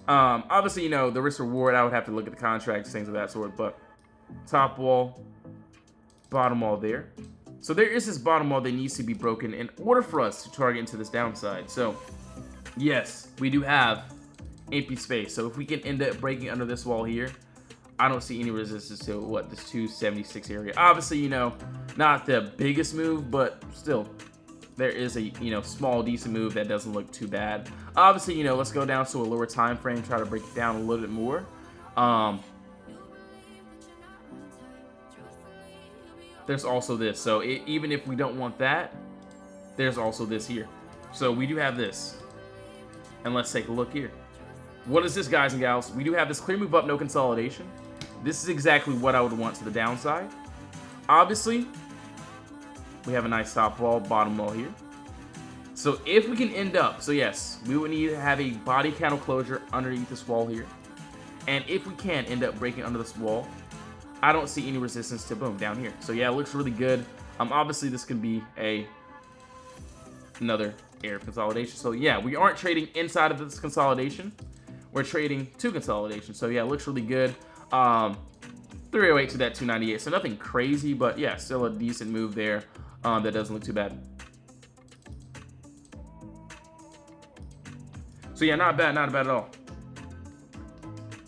Obviously, you know, the risk reward, I would have to look at the contracts, things of that sort. But, top wall, bottom wall there. So there is this bottom wall that needs to be broken in order for us to target into this downside. So, yes, we do have empty space. So if we can end up breaking under this wall here, I don't see any resistance to what, this 276 area. Obviously, you know, not the biggest move, but still, there is a, you know, small decent move that doesn't look too bad. Obviously, you know, let's go down to a lower time frame, try to break it down a little bit more. There's also this. So even if we don't want that, there's also this here. So we do have this. And let's take a look here. What is this, guys and gals? We do have this clear move up, no consolidation. This is exactly what I would want to the downside. Obviously, we have a nice top wall, bottom wall here. So if we can end up, so yes, we would need to have a body candle closure underneath this wall here. And if we can end up breaking under this wall, I don't see any resistance to boom down here. So yeah, it looks really good. Obviously this could be another area of consolidation. So yeah, we aren't trading inside of this consolidation. We're trading to consolidation. So yeah, it looks really good. 308 to that 298. So nothing crazy, but yeah, still a decent move there. That doesn't look too bad. So yeah, not bad at all.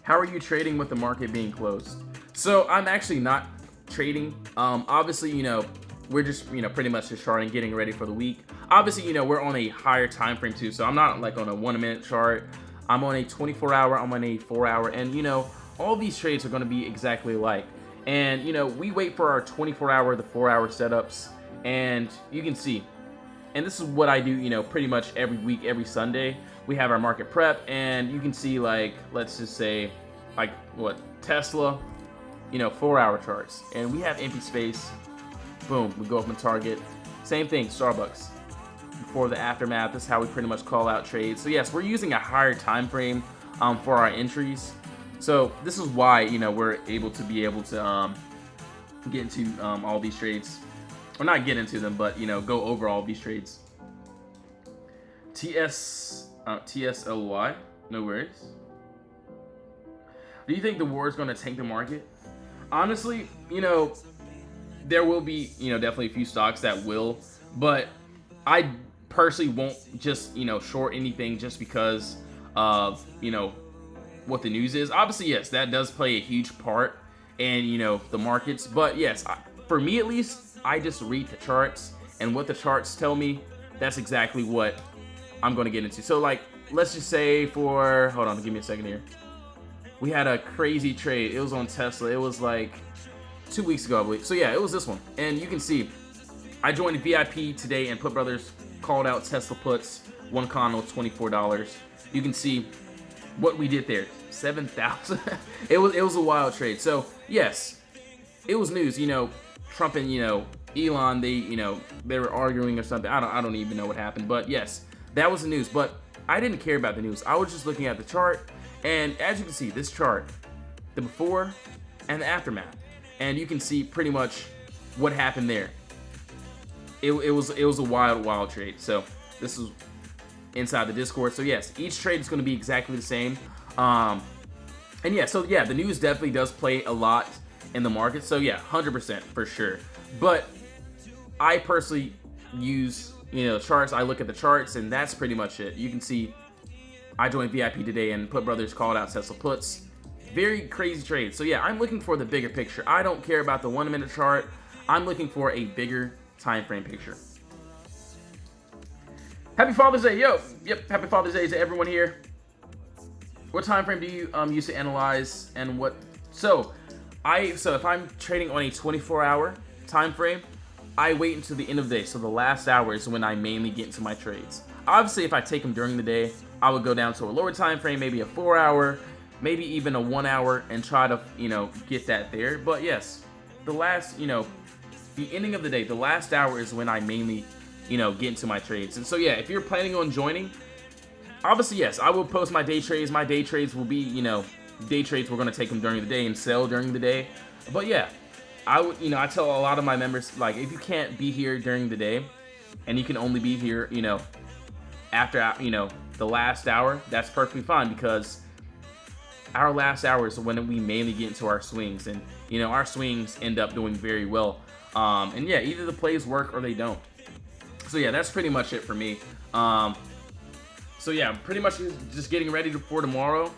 How are you trading with the market being closed? So I'm actually not trading. Obviously, you know, we're just, you know, pretty much just charting, getting ready for the week. Obviously, you know, we're on a higher time frame too. So I'm not like on a 1 minute chart. I'm on a 24-hour, I'm on a 4-hour, and you know, all these trades are going to be exactly alike. And you know, we wait for our 24-hour, the 4-hour setups, and you can see. And this is what I do, you know, pretty much every week, every Sunday. We have our market prep, and you can see, like, let's just say, like, what, Tesla, you know, 4-hour charts, and we have empty space. Boom, we go up and target. Same thing, Starbucks. Before the aftermath, this is how we pretty much call out trades. So yes, we're using a higher time frame for our entries. So this is why, you know, we're able to get into all these trades, or not get into them, but you know, go over all these trades. TSLY, no worries. Do you think the war is going to tank the market? Honestly, you know, there will be, you know, definitely a few stocks that will, but I personally won't just, you know, short anything just because of, you know, what the news is. Obviously, yes, that does play a huge part in, you know, the markets, but yes, for me at least, I just read the charts, and what the charts tell me, that's exactly what I'm going to get into. So like, let's just say for, hold on, give me a second here. We had a crazy trade. It was on Tesla. It was like 2 weeks ago, I believe. So yeah, it was this one. And you can see, I joined VIP today, and Put Brothers called out Tesla puts. One condo, $24. You can see what we did there. 7,000. It was a wild trade. So yes, it was news. You know, Trump and Elon, they were arguing or something. I don't even know what happened. But yes, that was the news. But I didn't care about the news. I was just looking at the chart, and as you can see, this chart, the before and the aftermath, and you can see pretty much what happened there. It was a wild trade. So this is inside the Discord. So yes, each trade is going to be exactly the same. And yeah, so yeah, the news definitely does play a lot in the market. So yeah, 100% for sure. But I personally use charts. I look at the charts, and that's pretty much it. You can see I joined VIP today, and Put Brothers called out Tesla puts. Very crazy trade. So yeah, I'm looking for the bigger picture. I don't care about the 1 minute chart. I'm looking for a bigger time frame picture. Happy Father's Day, yo. Yep, happy Father's Day to everyone here. What time frame do you use to analyze, and what? So if I'm trading on a 24-hour time frame, I wait until the end of the day. So the last hour is when I mainly get into my trades. Obviously, if I take them during the day, I would go down to a lower time frame, maybe a 4-hour, maybe even a 1 hour, and try to get that there. But yes, the last the ending of the day, the last hour is when I mainly get into my trades. And so yeah, if you're planning on joining, obviously yes, I will post my day trades. My day trades will be day trades. We're going to take them during the day and sell during the day. But yeah, I would I tell a lot of my members, like, if you can't be here during the day and you can only be here after the last hour, that's perfectly fine, because our last hour is when we mainly get into our swings, and our swings end up doing very well. And yeah, either the plays work or they don't. So yeah, that's pretty much it for me. So yeah, pretty much just getting ready for tomorrow.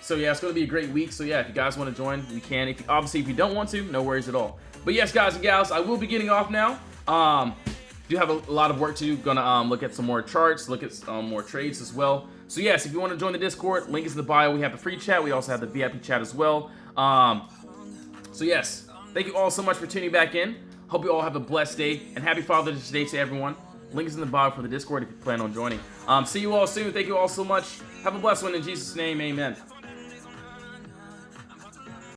So yeah, it's going to be a great week. So yeah, if you guys want to join, we can. Obviously, if you don't want to, no worries at all. But yes, guys and gals, I will be getting off now. Do have a lot of work to do. Gonna look at some more charts, look at more trades as well. So yes, if you want to join the Discord, link is in the bio. We have the free chat. We also have the VIP chat as well. So yes, thank you all so much for tuning back in. Hope you all have a blessed day, and happy Father's Day to everyone. Link is in the bio for the Discord if you plan on joining. See you all soon. Thank you all so much. Have a blessed one in Jesus' name. Amen.